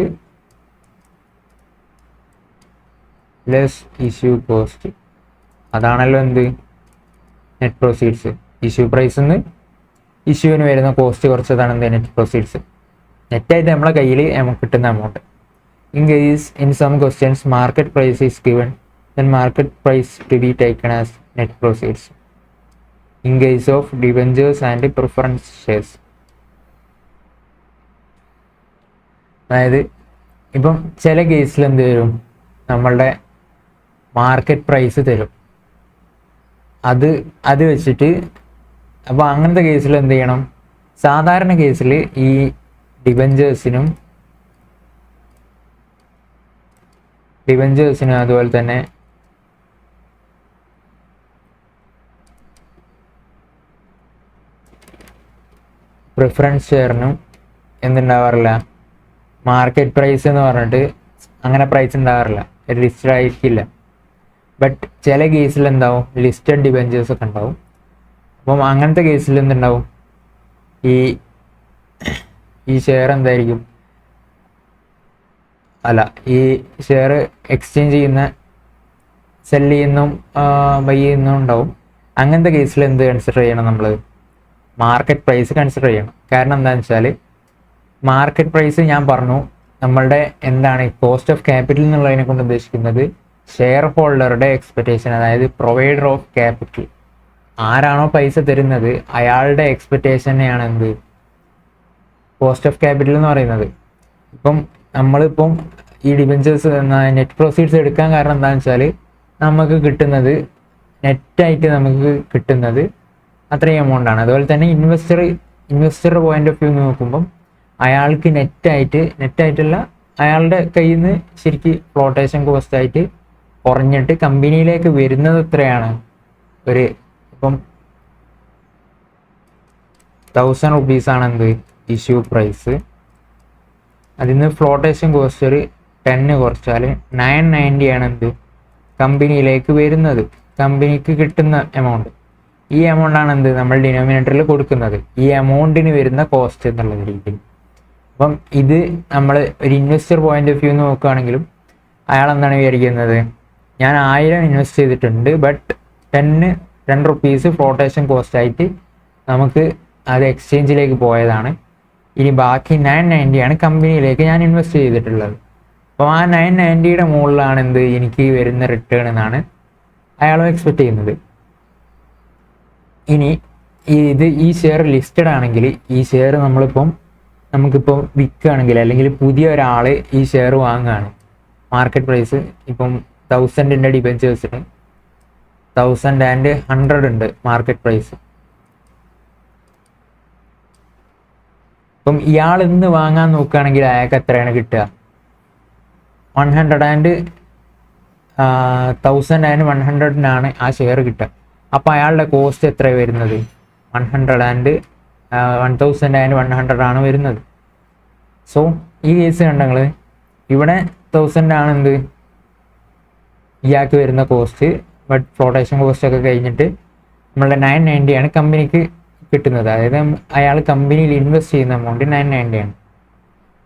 less issue cost, അതാണല്ലോ എന്ത് നെറ്റ് പ്രൊസീഡ്സ്. ഇഷ്യൂ പ്രൈസിൽ നിന്ന് ഇഷ്യൂവിന് വരുന്ന cost കുറച്ചതാണ് എന്ത് net proceeds. നെറ്റായിട്ട് നമ്മളെ കയ്യിൽ നമുക്ക് കിട്ടുന്ന amount. In case in some questions market price is given, then market price to be taken as net proceeds in case of debentures and preference shares. അതായത് ഇപ്പം ചില കേസിൽ എന്ത് തരും, നമ്മളുടെ മാർക്കറ്റ് പ്രൈസ് തരും, അത് വെച്ചിട്ട്. അപ്പോൾ അങ്ങനത്തെ കേസിൽ എന്ത് ചെയ്യണം, സാധാരണ കേസിൽ ഈ ഡിബഞ്ചേഴ്സിനും അതുപോലെ തന്നെ പ്രിഫറൻസ് ഷെയറിനും എന്തുണ്ടാവാറില്ല, മാർക്കറ്റ് പ്രൈസ് എന്ന് പറഞ്ഞിട്ട് അങ്ങനെ പ്രൈസ് ഉണ്ടാവാറില്ല, ലിസ്റ്റഡ് ആയിരിക്കില്ല. ബട്ട് ചില കേസിൽ എന്താവും, ലിസ്റ്റഡ് ഡിബഞ്ചേഴ്സ് ഒക്കെ ഉണ്ടാവും. അപ്പം അങ്ങനത്തെ കേസിൽ എന്തുണ്ടാവും, ഈ ഷെയർ എന്തായിരിക്കും, ഈ ഷെയർ എക്സ്ചേഞ്ച് ചെയ്യുന്ന സെല് ചെയ്യുന്നതും ബൈ ചെയ്യുന്നതും ഉണ്ടാവും. അങ്ങനത്തെ കേസിൽ എന്ത് കൺസിഡർ ചെയ്യണം, നമ്മൾ മാർക്കറ്റ് പ്രൈസ് കൺസിഡർ ചെയ്യണം. കാരണം എന്താണെന്ന് വെച്ചാൽ മാർക്കറ്റ് പ്രൈസ് ഞാൻ പറഞ്ഞു നമ്മളുടെ എന്താണ് കോസ്റ്റ് ഓഫ് ക്യാപിറ്റൽ എന്നുള്ളതിനെ കൊണ്ട് ഉദ്ദേശിക്കുന്നത് ഷെയർ ഹോൾഡറുടെ എക്സ്പെക്റ്റേഷൻ, അതായത് പ്രൊവൈഡർ ഓഫ് ക്യാപിറ്റൽ, ആരാണോ പൈസ തരുന്നത് അയാളുടെ എക്സ്പെക്റ്റേഷനെയാണ് എന്ത് കോസ്റ്റ് ഓഫ് ക്യാപിറ്റൽ എന്ന് പറയുന്നത്. ഇപ്പം നമ്മളിപ്പം ഈ ഡിബഞ്ചേഴ്സ് നെറ്റ് പ്രൊസീഡ്സ് എടുക്കാൻ കാരണം എന്താണെന്ന് വെച്ചാൽ നമുക്ക് കിട്ടുന്നത് നെറ്റായിട്ട് നമുക്ക് കിട്ടുന്നത് അത്രയും എമൗണ്ടാണ്. അതുപോലെ തന്നെ ഇൻവെസ്റ്ററുടെ പോയിന്റ് ഓഫ് വ്യൂ നോക്കുമ്പം അയാൾക്ക് നെറ്റായിട്ടല്ല അയാളുടെ കയ്യിൽ നിന്ന് ശരിക്കും ഫ്ലോട്ടേഷൻ കോസ്റ്റ് ആയിട്ട് കുറഞ്ഞിട്ട് കമ്പനിയിലേക്ക് വരുന്നത് എത്രയാണ്, ഇപ്പം 1000 റുപ്പീസാണ് എന്ത് ഇഷ്യൂ പ്രൈസ്. അതിൽ നിന്ന് ഫ്ലോട്ടേഷൻ കോസ്റ്റ് ഒരു 10 കുറച്ചാൽ 990 ആണ് എന്ത് കമ്പനിയിലേക്ക് വരുന്നത്, കമ്പനിക്ക് കിട്ടുന്ന എമൗണ്ട്. ഈ എമൗണ്ടാണ് എന്ത് നമ്മൾ ഡിനോമിനേറ്ററിൽ കൊടുക്കുന്നത്, ഈ എമൗണ്ടിന് വരുന്ന കോസ്റ്റ് എന്നുള്ള രീതിയിൽ. അപ്പം ഇത് നമ്മൾ ഒരു ഇൻവെസ്റ്റർ പോയിന്റ് ഓഫ് വ്യൂ നോക്കുകയാണെങ്കിലും അയാൾ എന്താണ് വിചാരിക്കുന്നത്, ഞാൻ 1000 ഇൻവെസ്റ്റ് ചെയ്തിട്ടുണ്ട്, ബട്ട് 10 റുപ്പീസ് ഫ്ലോട്ടേഷൻ കോസ്റ്റ് ആയിട്ട് നമുക്ക് അത് എക്സ്ചേഞ്ചിലേക്ക് പോയതാണ്, ഇനി ബാക്കി 990 ആണ് കമ്പനിയിലേക്ക് ഞാൻ ഇൻവെസ്റ്റ് ചെയ്തിട്ടുള്ളത്. അപ്പോൾ ആ 990യുടെ മുകളിലാണ് എന്ത് എനിക്ക് വരുന്ന റിട്ടേൺ എന്നാണ് അയാളും എക്സ്പെക്ട് ചെയ്യുന്നത്. ഇനി ഈ ഷെയർ ലിസ്റ്റഡ് ആണെങ്കിൽ ഈ ഷെയർ നമുക്കിപ്പം വിൽക്കുകയാണെങ്കിൽ അല്ലെങ്കിൽ പുതിയ ഒരാൾ ഈ ഷെയർ വാങ്ങുകയാണ്, മാർക്കറ്റ് പ്രൈസ് ഇപ്പം 1000ൻ്റെ ഡിബഞ്ചേഴ്സിന് 1000 ഉണ്ട് മാർക്കറ്റ് പ്രൈസ്. ഇപ്പം ഇയാൾ ഇന്ന് വാങ്ങാൻ നോക്കുകയാണെങ്കിൽ അയാൾക്ക് എത്രയാണ് കിട്ടുക, 1000 ആ ഷെയർ കിട്ടുക. അപ്പോൾ അയാളുടെ കോസ്റ്റ് എത്ര വരുന്നത്, 1100 ആണ് വരുന്നത്. സോ ഈ കേസ് കണ്ടെങ്കിൽ ഇവിടെ 1000 ആണ് എന്ത് ഇയാൾക്ക് വരുന്ന കോസ്റ്റ്, ബട്ട് ഫ്ലോട്ടേഷൻ കോസ്റ്റ് ഒക്കെ കഴിഞ്ഞിട്ട് നമ്മളുടെ 990 ആണ് കമ്പനിക്ക് കിട്ടുന്നത്. അതായത് അയാൾ കമ്പനിയിൽ ഇൻവെസ്റ്റ് ചെയ്യുന്ന എമൗണ്ട് 990 ആണ്.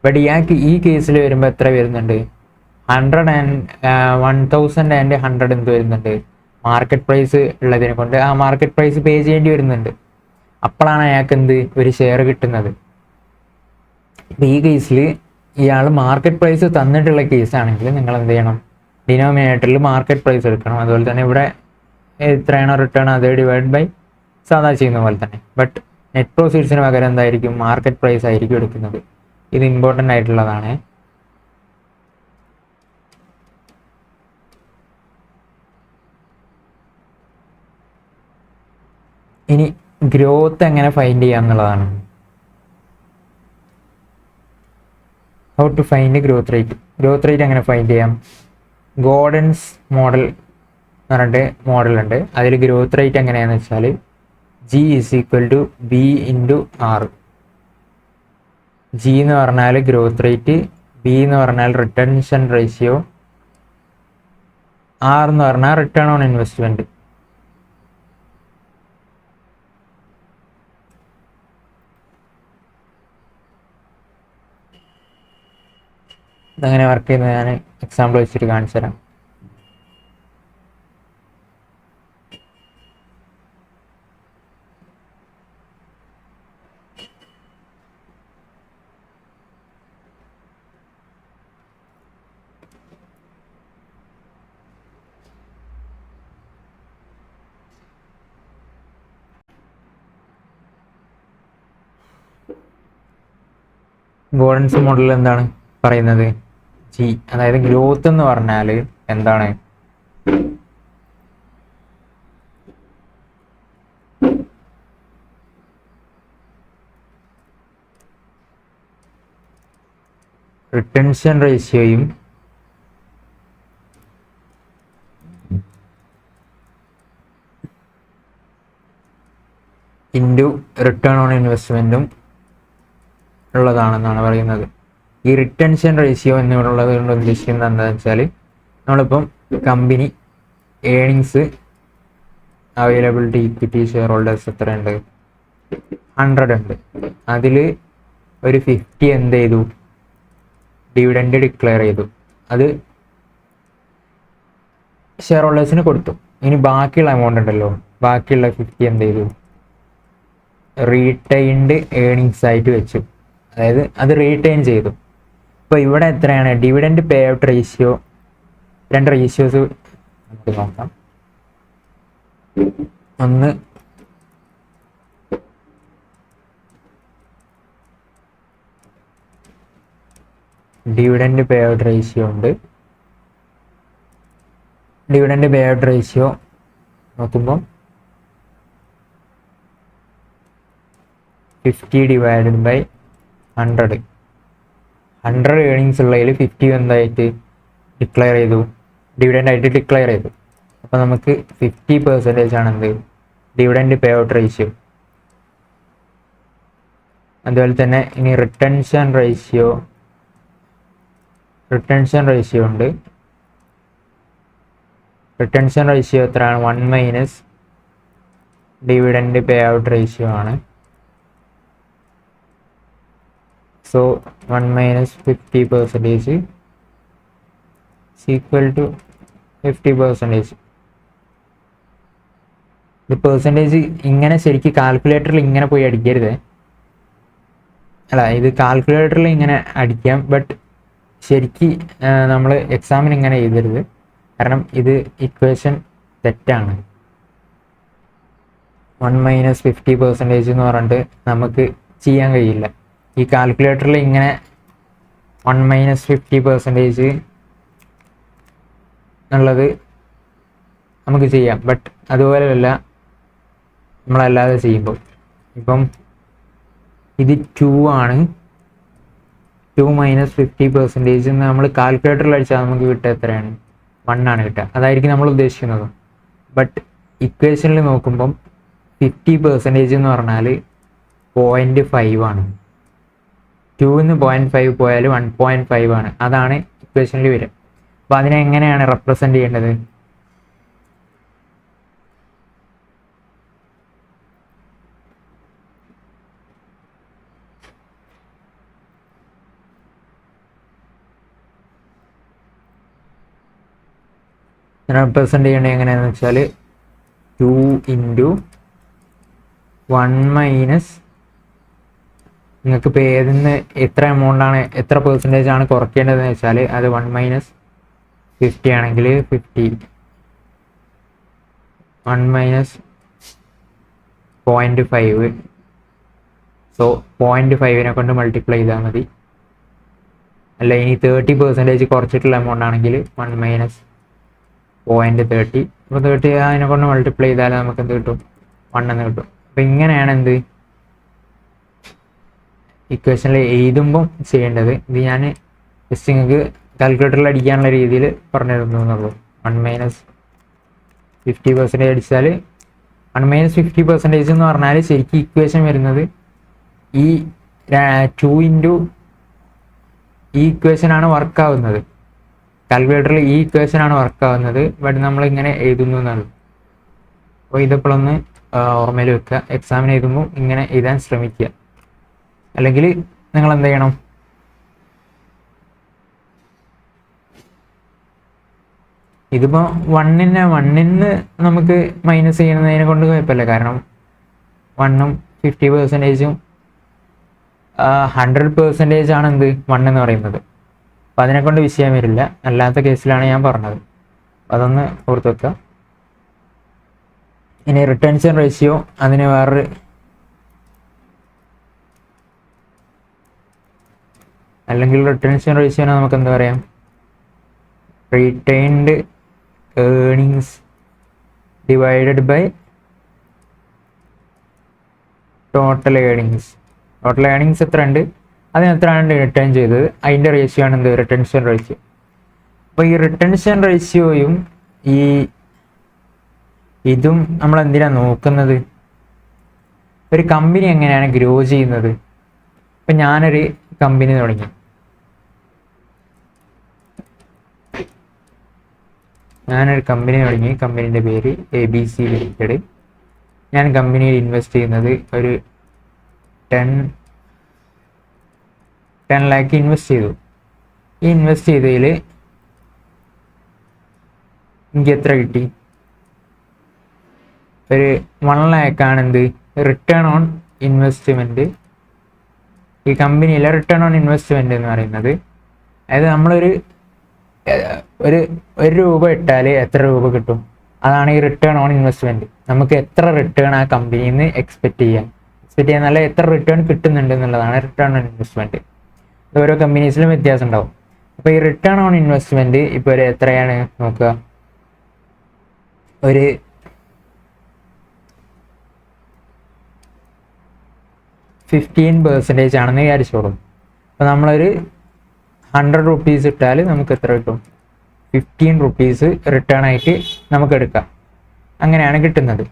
ബട്ട് ഇയാൾക്ക് ഈ കേസിൽ വരുമ്പോൾ എത്ര വരുന്നുണ്ട്? 1000 എന്ത് വരുന്നുണ്ട്? മാർക്കറ്റ് പ്രൈസ് ഉള്ളതിനെ കൊണ്ട് ആ മാർക്കറ്റ് പ്രൈസ് പേ ചെയ്യേണ്ടി വരുന്നുണ്ട്. അപ്പോഴാണ് അയാൾക്ക് എന്ത് ഒരു ഷെയർ കിട്ടുന്നത്. അപ്പം ഈ കേസിൽ ഇയാൾ മാർക്കറ്റ് പ്രൈസ് തന്നിട്ടുള്ള കേസാണെങ്കിൽ നിങ്ങൾ എന്ത് ചെയ്യണം? ഡിനോമിനേറ്ററിൽ മാർക്കറ്റ് പ്രൈസ് എടുക്കണം. അതുപോലെ തന്നെ ഇവിടെ എത്രയാണോ റിട്ടേൺ അത് ഡിവൈഡ് ബൈ സാധാ ചെയ്യുന്ന പോലെ തന്നെ. ബട്ട് നെറ്റ് പ്രോസീഡ്സിന് പകരം എന്തായിരിക്കും? മാർക്കറ്റ് പ്രൈസ് ആയിരിക്കും എടുക്കുന്നത്. ഇത് ഇമ്പോർട്ടൻ്റ് ആയിട്ടുള്ളതാണ്. ഇനി ഗ്രോത്ത് എങ്ങനെ ഫൈൻഡ് ചെയ്യാം എന്നുള്ളതാണ്. How to find growth rate. Growth rate എങ്ങനെ ഫൈൻഡ് ചെയ്യാം? ഗോർഡൻസ് മോഡൽ എന്ന് പറഞ്ഞിട്ട് മോഡലുണ്ട്. അതിൽ ഗ്രോത്ത് റേറ്റ് എങ്ങനെയാണെന്ന് വെച്ചാൽ G = B × R. G എന്ന് പറഞ്ഞാൽ ഗ്രോത്ത് റേറ്റ്, B എന്ന് പറഞ്ഞാൽ റിട്ടൻഷൻ റേഷ്യോ, R എന്ന് പറഞ്ഞാൽ റിട്ടേൺ ഓൺ ഇൻവെസ്റ്റ്മെൻറ്റ്. ഇതങ്ങനെ വർക്ക് ചെയ്യുന്നത് ഞാൻ എക്സാമ്പിൾ വെച്ചിട്ട് കാണിച്ചു തരാം. ഗോർഡൻസ് മോഡൽ എന്താണ് പറയുന്നത്? G, അതായത് ഗ്രോത്ത് എന്ന് പറഞ്ഞാൽ എന്താണ്? റിട്ടൻഷൻ റേഷ്യോയും ഇൻറ്റു റിട്ടേൺ ഓൺ ഇൻവെസ്റ്റ്മെൻറ്റും ഉള്ളതാണെന്നാണ് പറയുന്നത്. ഈ റിട്ടൻഷൻ റേഷ്യോ എന്നുള്ളത് കൊണ്ട് ഉദ്ദേശിക്കുന്നത് എന്താണെന്ന് വെച്ചാൽ നമ്മളിപ്പം company earnings availability equity share holders എത്രയുണ്ട്? 100 ഉണ്ട്. അതിൽ ഒരു 50 എന്ത് ചെയ്തു? ഡിവിഡൻഡ് ഡിക്ലെയർ ചെയ്തു. അത് ഷെയർ ഹോൾഡേഴ്സിന് കൊടുത്തു. ഇനി ബാക്കിയുള്ള എമൗണ്ട് ഉണ്ടല്ലോ, ബാക്കിയുള്ള 50 എന്ത് ചെയ്തു? റീറ്റൈൻഡ് ഏണിങ്സ് ആയിട്ട് വെച്ചു. അതായത് അത് റീറ്റൈൻ ചെയ്തു. അപ്പോൾ ഇവിടെ എത്രയാണ് dividend pay out ratio? 2 ratios നമുക്ക് നോക്കാം. ഒന്ന് ഡിവിഡൻഡ് പേ ഔട്ട് റേഷ്യോ ഉണ്ട്. ഡിവിഡൻഡ് പേ ഔട്ട് റേഷ്യോ നോക്കുമ്പോൾ 50/100. 100 ഏണിങ്സ് ഉള്ളതിൽ 50 എന്തായിട്ട് ഡിക്ലെയർ ചെയ്തു? ഡിവിഡൻഡ് ആയിട്ട് ഡിക്ലെയർ ചെയ്തു. അപ്പോൾ നമുക്ക് 50% ആണ് എന്ത്? Dividend pay out ratio. അതുപോലെ തന്നെ ഇനി റിട്ടൻഷൻ റേഷ്യോ ഉണ്ട്. റിട്ടൻഷൻ റേഷ്യോ എത്രയാണ്? 1 - ഡിവിഡൻഡ് പേ ഔട്ട് റേഷ്യോ ആണ്. സോ 1 - 50% = 50%. ഇത് പെർസെൻറ്റേജ് ഇങ്ങനെ ശരിക്കും കാൽക്കുലേറ്ററിൽ ഇങ്ങനെ പോയി അടിക്കരുത്. അല്ല, ഇത് കാൽക്കുലേറ്ററിൽ ഇങ്ങനെ അടിക്കാം, ബട്ട് ശരിക്ക് നമ്മൾ എക്സാമിന് ഇങ്ങനെ എഴുതരുത്. കാരണം ഇത് ഇക്വേഷൻ തെറ്റാണ്. 1 - 50% എന്ന് പറഞ്ഞിട്ട് നമുക്ക് ചെയ്യാൻ കഴിയില്ല. ഈ കാൽക്കുലേറ്ററിൽ ഇങ്ങനെ 1 - 50% എന്നുള്ളത് നമുക്ക് ചെയ്യാം, ബട്ട് അതുപോലെയല്ല നമ്മളല്ലാതെ ചെയ്യുമ്പോൾ. ഇപ്പം ഇത് 2 ആണ്. 2 - 50% എന്ന് നമ്മൾ കാൽക്കുലേറ്ററിൽ അടിച്ചാൽ നമുക്ക് കിട്ടുക എത്രയാണ്? 1 ആണ് കിട്ടുക. അതായിരിക്കും നമ്മൾ ഉദ്ദേശിക്കുന്നത്. ബട്ട് ഇക്വേഷനിൽ നോക്കുമ്പം 50% എന്ന് പറഞ്ഞാൽ 0.5 ആണ്. 2 ന്ന് 0.5 പോയാൽ 1.5 ആണ്. അതാണ് ഇക്വേഷനിൽ വരിക. അപ്പോൾ അതിനെ എങ്ങനെയാണ് റെപ്രസെൻ്റ് ചെയ്യേണ്ടത്? റെപ്രസെൻ്റ് ചെയ്യേണ്ടത് എങ്ങനെയാണെന്ന് വെച്ചാൽ 2 ഇൻറ്റു 1 മൈനസ്, നിങ്ങൾക്ക് ഇപ്പോൾ ഏതിന്ന് എത്ര എമൗണ്ടാണ്, എത്ര പെർസെൻറ്റേജ് ആണ് കുറയ്ക്കേണ്ടതെന്ന് വെച്ചാൽ അത് 1 മൈനസ് 50 ആണെങ്കിൽ 50, 1 മൈനസ് 0.5, സോ 0.5നെ കൊണ്ട് മൾട്ടിപ്ലൈ ചെയ്താൽ മതി. അല്ല ഇനി 30% കുറച്ചിട്ടുള്ള എമൗണ്ട് ആണെങ്കിൽ 1 മൈനസ് 0.30, അപ്പോൾ 30 അതിനെ കൊണ്ട് മൾട്ടിപ്ലൈ ചെയ്താൽ നമുക്ക് എന്ത് കിട്ടും? 1 എന്ന് കിട്ടും. അപ്പോൾ ഇങ്ങനെയാണ് എന്ത് ഇക്വേഷനിൽ എഴുതുമ്പം ചെയ്യേണ്ടത്. ഇത് ഞാൻ ജസ്റ്റ് നിങ്ങൾക്ക് കാൽക്കുലേറ്ററിൽ അടിക്കാനുള്ള രീതിയിൽ പറഞ്ഞു തരുന്നു എന്നുള്ളൂ. 1 മൈനസ് 50% അടിച്ചാൽ 1 മൈനസ് 50% എന്ന് പറഞ്ഞാൽ ശരിക്കും ഇക്വേഷൻ വരുന്നത് ഈ 2 ഇൻറ്റു ഈ ഇക്വേഷനാണ് വർക്കാവുന്നത്. കാൽക്കുലേറ്ററിൽ ഈ ഇക്വേഷനാണ് വർക്കാവുന്നത്, ബട്ട് നമ്മളിങ്ങനെ എഴുതുന്നു എന്നാണ്. അപ്പോൾ ഇതെപ്പോഴൊന്ന് ഓർമ്മയിൽ വെക്കുക. എക്സാമിന് എഴുതുമ്പോൾ ഇങ്ങനെ എഴുതാൻ ശ്രമിക്കുക. അല്ലെങ്കിൽ നിങ്ങൾ എന്ത് ചെയ്യണം? ഇതിപ്പോൾ 1-ന്ന് നമുക്ക് മൈനസ് ചെയ്യുന്നതിനെ കൊണ്ട് കുഴപ്പമില്ല. കാരണം 1-ഉം 50%-ഉം 100% ആണ് എന്ത് 1 എന്ന് പറയുന്നത്. അപ്പം അതിനെക്കൊണ്ട് വിഷയം വരില്ല. അല്ലാത്ത കേസിലാണ് ഞാൻ പറഞ്ഞത്. അതൊന്ന് ഓർത്ത് വെക്കുക. ഇനി റിട്ടൻഷൻ റേഷ്യോ, അതിന് വേറൊരു അല്ലെങ്കിൽ റിട്ടൻഷൻ റേഷ്യോനെ നമുക്ക് എന്താ പറയാം? Retained earnings divided by total earnings. Total earnings എത്ര ഉണ്ട്, അതിന് എത്രയാണ് റിട്ടേൺ ചെയ്തത്, അതിൻ്റെ റേഷ്യോ ആണ് എന്ത്? Retention ratio. അപ്പോൾ ഈ റിട്ടൻഷൻ റേഷ്യോയും ഇതും നമ്മൾ എന്തിനാണ് നോക്കുന്നത്? ഒരു കമ്പനി എങ്ങനെയാണ് ഗ്രോ ചെയ്യുന്നത്? ഇപ്പം ഞാനൊരു കമ്പനി തുടങ്ങി. കമ്പനീൻ്റെ പേര് ABC ലിമിറ്റഡ്. ഞാൻ കമ്പനിയിൽ ഇൻവെസ്റ്റ് ചെയ്യുന്നത് ഒരു 10 ലാക്ക് ഇൻവെസ്റ്റ് ചെയ്തു. ഈ ഇൻവെസ്റ്റ് ചെയ്തതിൽ എനിക്ക് എത്ര കിട്ടി? ഒരു 1 ലാക്കാണ് എന്ത് റിട്ടേൺ ഓൺ ഇൻവെസ്റ്റ്മെൻറ്റ്. ഈ കമ്പനിയിലെ റിട്ടേൺ ഓൺ ഇൻവെസ്റ്റ്മെൻറ്റ് എന്ന് പറയുന്നത്, അതായത് നമ്മളൊരു രൂപ ഇട്ടാൽ എത്ര രൂപ കിട്ടും, അതാണ് ഈ റിട്ടേൺ ഓൺ ഇൻവെസ്റ്റ്മെൻറ്റ്. നമുക്ക് എത്ര റിട്ടേൺ ആ കമ്പനിയിൽ നിന്ന് എക്സ്പെക്റ്റ് ചെയ്യാൻ എത്ര റിട്ടേൺ കിട്ടുന്നുണ്ട് എന്നുള്ളതാണ് റിട്ടേൺ ഓൺ ഇൻവെസ്റ്റ്മെൻറ്റ്. ഇത് ഓരോ കമ്പനീസിലും വ്യത്യാസം ഉണ്ടാവും. അപ്പോൾ ഈ റിട്ടേൺ ഓൺ ഇൻവെസ്റ്റ്മെൻറ്റ് ഇപ്പോൾ ഒരു എത്രയാണ് നോക്കുക? ഒരു 15% ആണെന്ന് വിചാരിച്ചോളൂ. അപ്പോൾ നമ്മളൊരു 100 റുപ്പീസ് ഇട്ടാൽ നമുക്ക് എത്ര കിട്ടും? 15 റുപ്പീസ് റിട്ടേൺ ആയിട്ട് നമുക്ക് എടുക്കാം. അങ്ങനെയാണ് കിട്ടുന്നത്.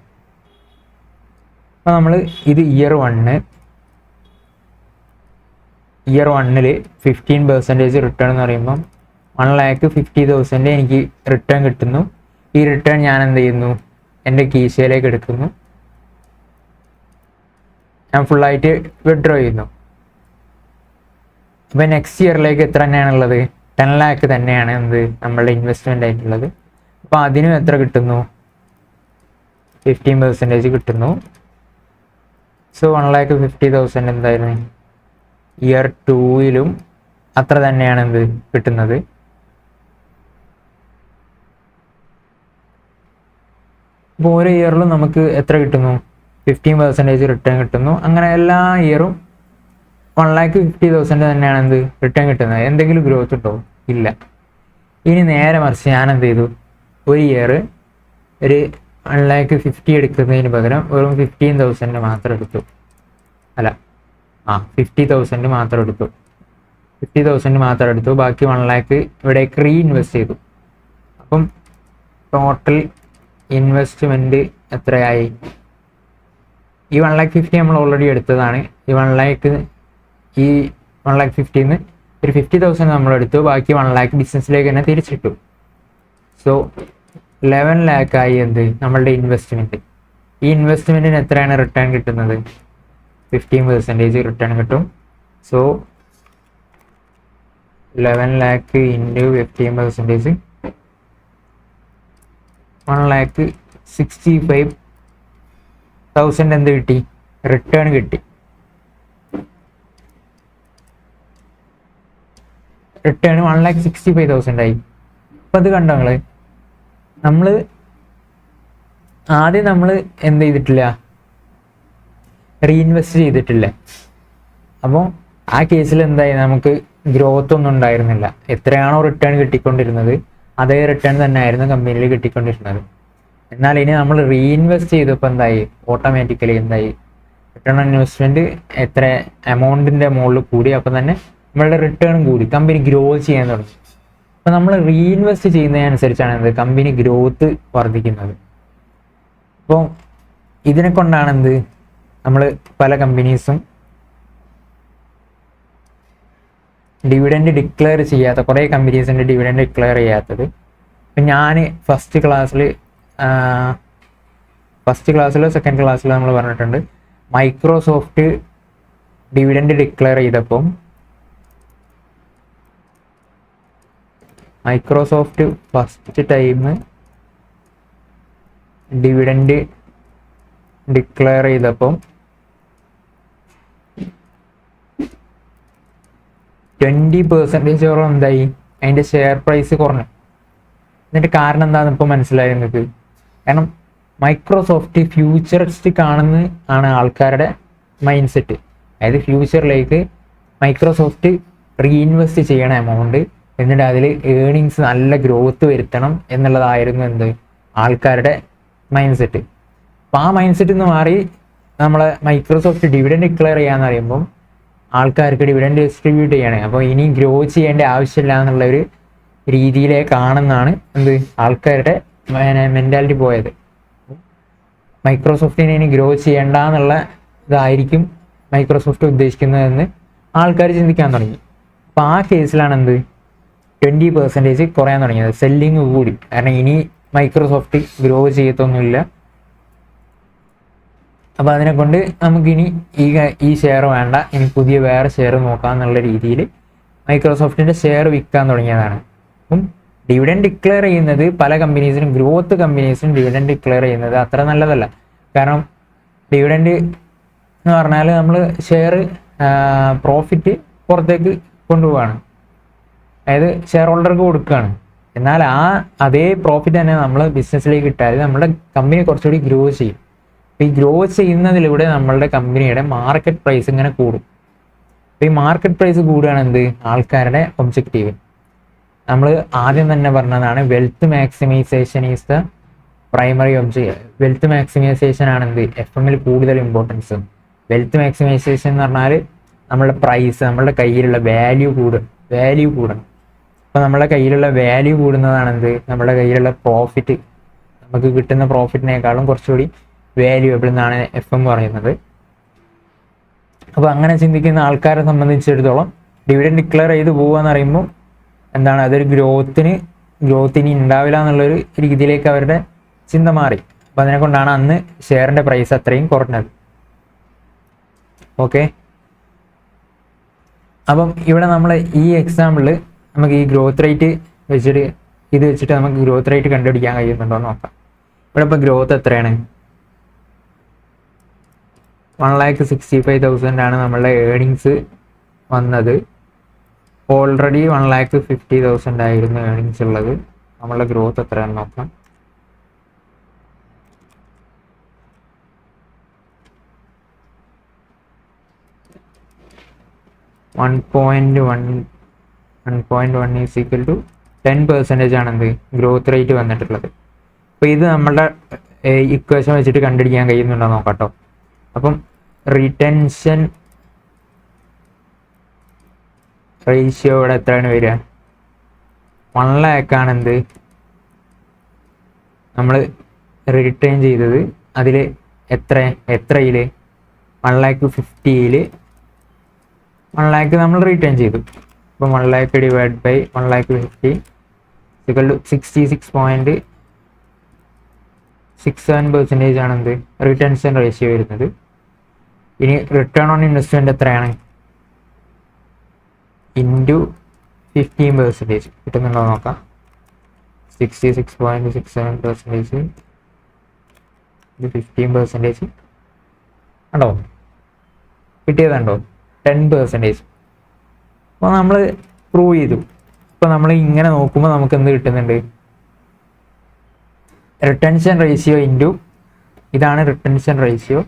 അപ്പോൾ നമ്മൾ ഇത് ഇയർ 1-ൽ 15% റിട്ടേൺ എന്ന് പറയുമ്പം 1,50,000 എനിക്ക് റിട്ടേൺ കിട്ടുന്നു. ഈ റിട്ടേൺ ഞാൻ എന്ത് ചെയ്യുന്നു? എൻ്റെ കീശയിലേക്ക് എടുക്കുന്നു. ഞാൻ ഫുള്ളായിട്ട് വിഡ്രോ ചെയ്യുന്നു. അപ്പോൾ നെക്സ്റ്റ് ഇയറിലേക്ക് എത്ര തന്നെയാണുള്ളത്? 10 ലാക്ക് തന്നെയാണ് എന്ത് നമ്മളുടെ ഇൻവെസ്റ്റ്മെൻ്റ് ആയിട്ടുള്ളത്. അപ്പോൾ അതിനും എത്ര കിട്ടുന്നു? 15% കിട്ടുന്നു. സോ 1,50,000 എന്തായിരുന്നു? ഇയർ 2-ലും അത്ര തന്നെയാണ് എന്ത് കിട്ടുന്നത്. അപ്പോൾ ഓരോ ഇയറിലും നമുക്ക് എത്ര കിട്ടുന്നു? 15% റിട്ടേൺ കിട്ടുന്നു. അങ്ങനെ എല്ലാ ഇയറും 1,50,000 തന്നെയാണ് എന്ത് റിട്ടേൺ കിട്ടുന്നത്. എന്തെങ്കിലും ഗ്രോത്ത് ഉണ്ടോ? ഇല്ല. ഇനി നേരെ മറിച്ച് ഞാൻ എന്ത് ചെയ്തു? ഒരു ഇയർ ഒരു 1,50,000 എടുക്കുന്നതിന് പകരം വെറും 15,000 മാത്രം എടുത്തു. 50,000 മാത്രം എടുത്തു. 50,000 മാത്രം എടുത്തു. ബാക്കി 1 ലാക്ക് ഇവിടേക്ക് റീഇൻവെസ്റ്റ് ചെയ്തു. അപ്പം ടോട്ടൽ ഇൻവെസ്റ്റ്മെൻറ്റ് എത്രയായി? ഈ 1,50,000 നമ്മൾ ഓൾറെഡി എടുത്തതാണ്. ഈ 1,50,000 ഒരു 50,000 നമ്മൾ എടുത്തു. ബാക്കി 1 ലാക്ക് ബിസിനസ്സിലേക്ക് തന്നെ തിരിച്ചിട്ടു. സോ 11 lakh ആയി എന്ത് നമ്മളുടെ ഇൻവെസ്റ്റ്മെന്റ്. ഈ ഇൻവെസ്റ്റ്മെന്റിന് എത്രയാണ് റിട്ടേൺ കിട്ടുന്നത്? 15% റിട്ടേൺ കിട്ടും. സോ 11 lakh ഇൻറ്റു 15%, 1,65,000 എന്ത് കിട്ടി? റിട്ടേൺ കിട്ടി. റിട്ടേൺ 1,65,000 ആയി. അപ്പം അത് കണ്ടോ നിങ്ങൾ? ആദ്യം നമ്മൾ എന്ത് ചെയ്തിട്ടില്ല? റീഇൻവെസ്റ്റ് ചെയ്തിട്ടില്ല. അപ്പോൾ ആ കേസിൽ എന്തായി? നമുക്ക് ഗ്രോത്ത് ഒന്നും ഉണ്ടായിരുന്നില്ല. എത്രയാണോ റിട്ടേൺ കിട്ടിക്കൊണ്ടിരുന്നത് അതേ റിട്ടേൺ തന്നെ ആയിരുന്നു കമ്പനിയിൽ കിട്ടിക്കൊണ്ടിരുന്നത്. എന്നാൽ ഇനി നമ്മൾ റീഇൻവെസ്റ്റ് ചെയ്തപ്പോൾ എന്തായി? ഓട്ടോമാറ്റിക്കലി എന്തായി? റിട്ടേൺ ഓൺ ഇൻവെസ്റ്റ്മെന്റ് എത്ര എമൗണ്ടിന്റെ മുകളിൽ കൂടി, അപ്പം തന്നെ നമ്മളുടെ റിട്ടേൺ കൂടി, കമ്പനി ഗ്രോ ചെയ്യാൻ തുടങ്ങി. അപ്പം നമ്മൾ റീഇൻവെസ്റ്റ് ചെയ്യുന്നതിനനുസരിച്ചാണ് എന്ത് കമ്പനി ഗ്രോത്ത് വർദ്ധിക്കുന്നത്. അപ്പോൾ ഇതിനെ കൊണ്ടാണ് എന്ത് നമ്മൾ പല കമ്പനീസും ഡിവിഡൻഡ് ഡിക്ലെയർ ചെയ്യാത്ത, കുറേ കമ്പനീസിൻ്റെ ഡിവിഡൻഡ് ഡിക്ലെയർ ചെയ്യാത്തത്. ഇപ്പം ഞാൻ ഫസ്റ്റ് ക്ലാസ്സിലോ സെക്കൻഡ് ക്ലാസ്സിലോ നമ്മൾ പറഞ്ഞിട്ടുണ്ട്, മൈക്രോസോഫ്റ്റ് ഡിവിഡൻഡ് ഡിക്ലെയർ ചെയ്തപ്പം Microsoft first time dividend declare ചെയ്തപ്പം 20% എന്തായി? അതിൻ്റെ ഷെയർ പ്രൈസ് കുറഞ്ഞു. എന്നിട്ട് കാരണം എന്താണെന്ന് ഇപ്പോൾ മനസ്സിലായി നിങ്ങൾക്ക്? കാരണം മൈക്രോസോഫ്റ്റ് ഫ്യൂച്ചറിസ്റ്റിക് ആണെന്ന് ആണ് ആൾക്കാരുടെ മൈൻഡ് സെറ്റ്. അതായത് ഫ്യൂച്ചറിലേക്ക് മൈക്രോസോഫ്റ്റ് റീഇൻവെസ്റ്റ് ചെയ്യണ എമൗണ്ട്, എന്നിട്ട് അതിൽ ഏണിങ്സ് നല്ല ഗ്രോത്ത് വരുത്തണം എന്നുള്ളതായിരുന്നു എന്ത് ആൾക്കാരുടെ മൈൻഡ് സെറ്റ്. അപ്പോൾ ആ മൈൻഡ് സെറ്റ് നിന്ന് മാറി നമ്മളെ മൈക്രോസോഫ്റ്റ് ഡിവിഡൻഡ് ഡിക്ലെയർ ചെയ്യാന്ന് പറയുമ്പം ആൾക്കാർക്ക് ഡിവിഡൻഡ് ഡിസ്ട്രിബ്യൂട്ട് ചെയ്യണേ, അപ്പോൾ ഇനി ഗ്രോ ചെയ്യേണ്ട ആവശ്യമില്ല എന്നുള്ളൊരു രീതിയിലേക്കാണെന്നാണ് എന്ത് ആൾക്കാരുടെ മെൻറ്റാലിറ്റി പോയത്. മൈക്രോസോഫ്റ്റിനെ ഇനി ഗ്രോ ചെയ്യേണ്ട എന്നുള്ള ഇതായിരിക്കും മൈക്രോസോഫ്റ്റ് ഉദ്ദേശിക്കുന്നതെന്ന് ആൾക്കാർ ചിന്തിക്കാൻ തുടങ്ങി. അപ്പോൾ ആ കേസിലാണ് എന്ത് 20% കുറയാൻ തുടങ്ങിയത്, സെല്ലിങ് കൂടി. കാരണം ഇനി മൈക്രോസോഫ്റ്റ് ഗ്രോ ചെയ്യത്തൊന്നുമില്ല. അപ്പോൾ അതിനെ കൊണ്ട് നമുക്കിനി ഈ ഷെയർ വേണ്ട, ഇനി പുതിയ വേറെ ഷെയർ നോക്കാം എന്നുള്ള രീതിയിൽ മൈക്രോസോഫ്റ്റിൻ്റെ ഷെയർ വിൽക്കാൻ തുടങ്ങിയതാണ്. അപ്പം ഡിവിഡൻഡ് ഡിക്ലെയർ ചെയ്യുന്നത് പല കമ്പനീസിനും, ഗ്രോത്ത് കമ്പനീസിനും ഡിവിഡൻഡ് ഡിക്ലെയർ ചെയ്യുന്നത് അത്ര നല്ലതല്ല. കാരണം ഡിവിഡൻഡ് എന്ന് പറഞ്ഞാൽ നമ്മൾ ഷെയർ പ്രോഫിറ്റ് പുറത്തേക്ക് കൊണ്ടുപോവാണ്, അതായത് ഷെയർ ഹോൾഡർക്ക് കൊടുക്കുകയാണ്. എന്നാൽ അതേ പ്രോഫിറ്റ് തന്നെ നമ്മൾ ബിസിനസ്സിലേക്ക് ഇട്ടാൽ നമ്മുടെ കമ്പനി കുറച്ചുകൂടി ഗ്രോ ചെയ്യും. അപ്പോൾ ഈ ഗ്രോ ചെയ്യുന്നതിലൂടെ നമ്മളുടെ കമ്പനിയുടെ മാർക്കറ്റ് പ്രൈസ് ഇങ്ങനെ കൂടും. അപ്പോൾ ഈ മാർക്കറ്റ് പ്രൈസ് കൂടുകയാണ് എന്ത് ആൾക്കാരുടെ ഒബ്ജക്റ്റീവ്. നമ്മൾ ആദ്യം തന്നെ പറഞ്ഞതാണ് wealth maximisation is the primary objective. Wealth maximisation ആണ് എന്ത് FM കൂടുതൽ ഇമ്പോർട്ടൻസ്. വെൽത്ത് മാക്സിമൈസേഷൻ എന്ന് പറഞ്ഞാൽ നമ്മളുടെ പ്രൈസ്, നമ്മളുടെ കയ്യിലുള്ള വാല്യൂ കൂടണം. അപ്പോൾ നമ്മുടെ കയ്യിലുള്ള വാല്യൂ കൂടുന്നതാണ് എന്ത് നമ്മുടെ കയ്യിലുള്ള പ്രോഫിറ്റ്. നമുക്ക് കിട്ടുന്ന പ്രോഫിറ്റിനേക്കാളും കുറച്ചുകൂടി വാല്യൂബിൾ എന്നാണ് FM പറയുന്നത്. അപ്പോൾ അങ്ങനെ ചിന്തിക്കുന്ന ആൾക്കാരെ സംബന്ധിച്ചിടത്തോളം ഡിവിഡൻഡ് ഡിക്ലെയർ ചെയ്ത് പോകുക എന്ന് പറയുമ്പോൾ എന്താണ്, അതൊരു ഗ്രോത്തിന് ഉണ്ടാവില്ല എന്നുള്ളൊരു രീതിയിലേക്ക് അവരുടെ ചിന്ത മാറി. അപ്പോൾ അതിനെ കൊണ്ടാണ് അന്ന് ഷെയറിൻ്റെ പ്രൈസ് അത്രയും കുറഞ്ഞത്. ഓക്കെ, അപ്പം ഇവിടെ നമ്മൾ ഈ എക്സാമ്പിളിൽ നമുക്ക് ഈ ഗ്രോത്ത് റേറ്റ് വെച്ചിട്ട് നമുക്ക് ഗ്രോത്ത് റേറ്റ് കണ്ടുപിടിക്കാൻ കഴിയുന്നുണ്ടോ എന്ന് നോക്കാം. ഇവിടെ ഇപ്പോൾ ഗ്രോത്ത് എത്രയാണ്? 1,65,000 ആണ് നമ്മളുടെ ഏണിങ്സ് വന്നത്. ഓൾറെഡി 1,50,000 ആയിരുന്നു ഏണിങ്സ് ഉള്ളത്. നമ്മളുടെ ഗ്രോത്ത് എത്രയാണെന്ന് നോക്കാം. $1.1 is equal to 10% ആണ് എന്ത് ഗ്രോത്ത് റേറ്റ് വന്നിട്ടുള്ളത്. അപ്പോൾ ഇത് നമ്മളുടെ ഇക്വേഷൻ വെച്ചിട്ട് കണ്ടുപിടിക്കാൻ കഴിയുന്നുണ്ടോ നോക്കാം കേട്ടോ. അപ്പം റിട്ടൻഷൻ റേഷ്യോ ഇവിടെ എത്രയാണ് വരിക? 1 lakh ആണ് എന്ത് നമ്മൾ റിട്ടേൺ ചെയ്തത്. അതിൽ എത്രയിൽ 1,50,000 1 lakh നമ്മൾ റിട്ടേൺ ചെയ്തു. അപ്പം 1 lakh ഡിവൈഡ് ബൈ 1,50,000 66.67% ആണ് എന്ത് റിട്ടൻഷൻ റേഷ്യോ വരുന്നത്. ഇനി റിട്ടേൺ ഓൺ ഇൻവെസ്റ്റ്മെന്റ് എത്രയാണ്? ഇൻറ്റു 15% കിട്ടുന്നുണ്ടോ നോക്കാം. 66.67% ഇത് 15% ഉണ്ടോ? കിട്ടിയതുണ്ടോ? 10%. അപ്പോൾ നമ്മൾ പ്രൂവ് ചെയ്തു. ഇപ്പോൾ നമ്മൾ ഇങ്ങനെ നോക്കുമ്പോൾ നമുക്ക് എന്ത് കിട്ടുന്നുണ്ട്? റിട്ടൻഷൻ റേഷ്യോ ഇൻറ്റു ഇതാണ് റിട്ടൻഷൻ റേഷ്യോ,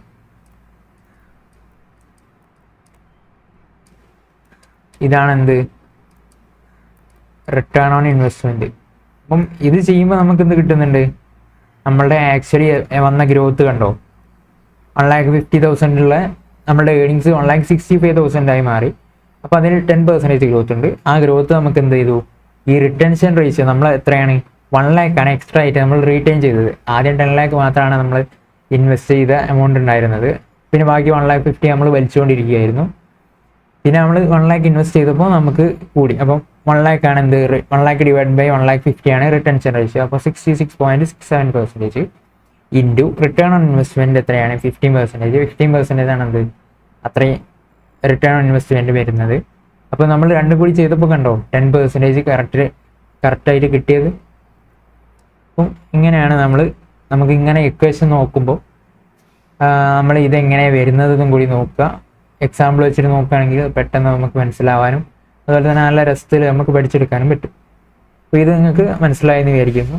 ഇതാണ് എന്ത് റിട്ടേൺ ഓൺ ഇൻവെസ്റ്റ്മെന്റ്. അപ്പം ഇത് ചെയ്യുമ്പോൾ നമുക്ക് എന്ത് കിട്ടുന്നുണ്ട്? നമ്മളുടെ ആക്ച്വലി വന്ന ഗ്രോത്ത് കണ്ടോ? 1,50,000 ഉള്ള നമ്മുടെ ഏർണിങ്സ് 1,65,000 മാറി. അപ്പോൾ അതിന് 10% ഗ്രോത്ത് ഉണ്ട്. ആ ഗ്രോത്ത് നമുക്ക് എന്ത് ചെയ്തു? ഈ റിട്ടൻഷൻ റേഷ്യോ നമ്മൾ എത്രയാണ്? 1 lakh ആണ് എക്സ്ട്രാ ആയിട്ട് നമ്മൾ റീറ്റെയിൻ ചെയ്തത്. ആദ്യം 10 lakh മാത്രമാണ് നമ്മൾ ഇൻവെസ്റ്റ് ചെയ്ത എമൗണ്ട് ഉണ്ടായിരുന്നത്. പിന്നെ ബാക്കി 1,50,000 നമ്മൾ വലിച്ചുകൊണ്ടിരിക്കുകയായിരുന്നു. പിന്നെ നമ്മൾ 1 lakh ഇൻവെസ്റ്റ് ചെയ്തപ്പോൾ നമുക്ക് കൂടി. അപ്പം 1 lakh ആണ് എന്ത് 1 lakh ഡിവൈഡ് ബൈ 1,50,000 ആണ് റിട്ടൻഷൻ റേഷ്യോ. അപ്പോൾ 66.67% ഇൻറ്റു റിട്ടേൺ ഓൺ ഇൻവെസ്റ്റ്മെന്റ് എത്രയാണ്? 15%. 15% ആണ് എന്ത് അത്രയും റിട്ടേൺ ഓൺ ഇൻവെസ്റ്റ്മെന്റ് വരുന്നത്. അപ്പോൾ നമ്മൾ രണ്ടും കൂടി ചെയ്തപ്പോൾ കണ്ടോ 10% കറക്റ്റായിട്ട് കിട്ടിയത്. അപ്പം ഇങ്ങനെയാണ് നമുക്ക് ഇങ്ങനെ ഇക്വേഷൻ നോക്കുമ്പോൾ നമ്മൾ ഇതെങ്ങനെയാണ് വരുന്നതെന്നും കൂടി നോക്കുക. എക്സാമ്പിൾ വെച്ചിട്ട് നോക്കുകയാണെങ്കിൽ പെട്ടെന്ന് നമുക്ക് മനസ്സിലാവാനും അതുപോലെ തന്നെ നല്ല രസത്തിൽ നമുക്ക് പഠിച്ചെടുക്കാനും പറ്റും. അപ്പോൾ ഇത് നിങ്ങൾക്ക് മനസ്സിലായെന്ന് വിചാരിക്കുന്നു.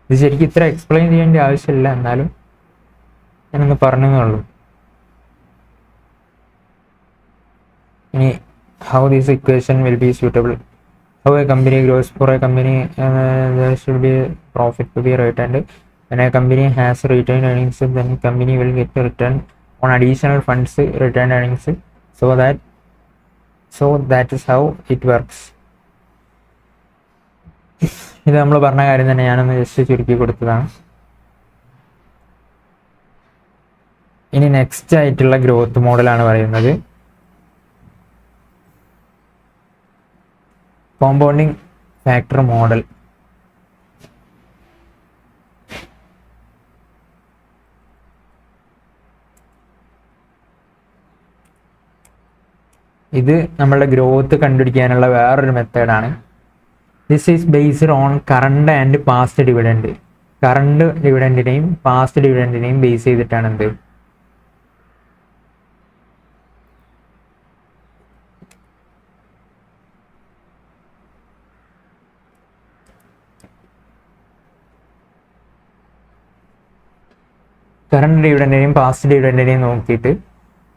ഇത് ശരിക്കും ഇത്ര എക്സ്പ്ലെയിൻ ചെയ്യേണ്ട ആവശ്യമില്ല, എന്നാലും ഞാനൊന്ന് പറഞ്ഞതേ ഉള്ളൂ. ഇനി how this equation will be suitable, how a company grows. For a company there should be profit to be retained. When a company has retained earnings, then company will get a return on additional funds, retained earnings. So that is how it works. ഇത് നമ്മൾ പറഞ്ഞ കാര്യം തന്നെ ഞാനൊന്ന് just ചുരുക്കി കൊടുത്തതാണ്. ഇനി next ആയിട്ടുള്ള ഗ്രോത്ത് മോഡലാണ് പറയുന്നത് കോമ്പൗണ്ടിങ് ഫാക്ടർ മോഡൽ. ഇത് നമ്മളുടെ ഗ്രോത്ത് കണ്ടുപിടിക്കാനുള്ള വേറൊരു മെത്തേഡാണ്. This is based on current and past dividend. Current ഡിവിഡൻഡിനെയും പാസ്റ്റ് ഡിവിഡൻഡിനെയും ബേസ് ചെയ്തിട്ടാണ് എന്ത് കറണ്ട് ഡിവിഡൻഡിനെയും പാസ്റ്റ് ഡിവിഡൻഡിനെയും നോക്കിയിട്ട്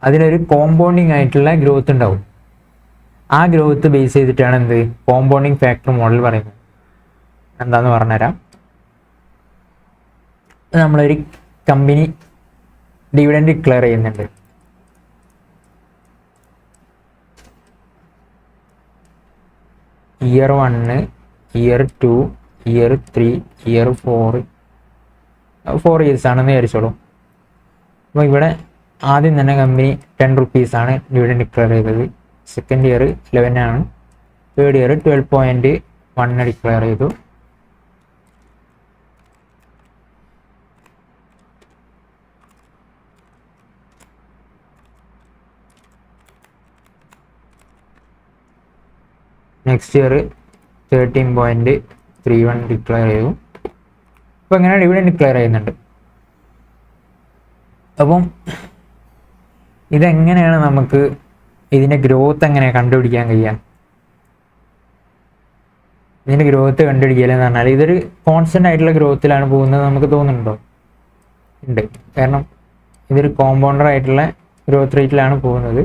അതിലൊരു കോമ്പൗണ്ടിങ് ആയിട്ടുള്ള ഗ്രോത്ത് ഉണ്ടാവും. ആ ഗ്രോത്ത് ബേസ് ചെയ്തിട്ടാണ് എന്ത് കോമ്പൗണ്ടിങ് ഫാക്ടർ മോഡൽ പറയുന്നത്. എന്താന്ന് പറഞ്ഞുതരാം. നമ്മളൊരു കമ്പനി ഡിവിഡൻഡ് ഡിക്ലെയർ ചെയ്യുന്നുണ്ട്. Year 1, year 2, year 3, year 4 years ആണെന്ന് വിചാരിച്ചോളൂ. അപ്പോൾ ഇവിടെ ആദ്യം തന്നെ കമ്പനി 10 rupees ആണ് ഡിവിഡൻഡ് ഡിക്ലെയർ ചെയ്തത്. സെക്കൻഡ് ഇയർ 11 ആണ്. തേർഡ് ഇയർ 12.1 ഡിക്ലെയർ ചെയ്തു. നെക്സ്റ്റ് ഇയർ 13.31 ഡിക്ലെയർ ചെയ്തു. അപ്പോൾ ഇങ്ങനെ ഡിവിഡൻഡ് ഡിക്ലെയർ ചെയ്യുന്നുണ്ട്. അപ്പം ഇതെങ്ങനെയാണ് നമുക്ക് ഇതിൻ്റെ ഗ്രോത്ത് എങ്ങനെ കണ്ടുപിടിക്കാൻ കഴിയുക? ഇതിൻ്റെ ഗ്രോത്ത് കണ്ടുപിടിക്കലെന്ന് പറഞ്ഞാൽ ഇതൊരു കോൺസ്റ്റൻ്റ് ആയിട്ടുള്ള ഗ്രോത്തിലാണ് പോകുന്നത് നമുക്ക് തോന്നുന്നുണ്ടോ? ഉണ്ട്. കാരണം ഇതൊരു കോമ്പൗണ്ടർ ആയിട്ടുള്ള ഗ്രോത്ത് റേറ്റിലാണ് പോകുന്നത്.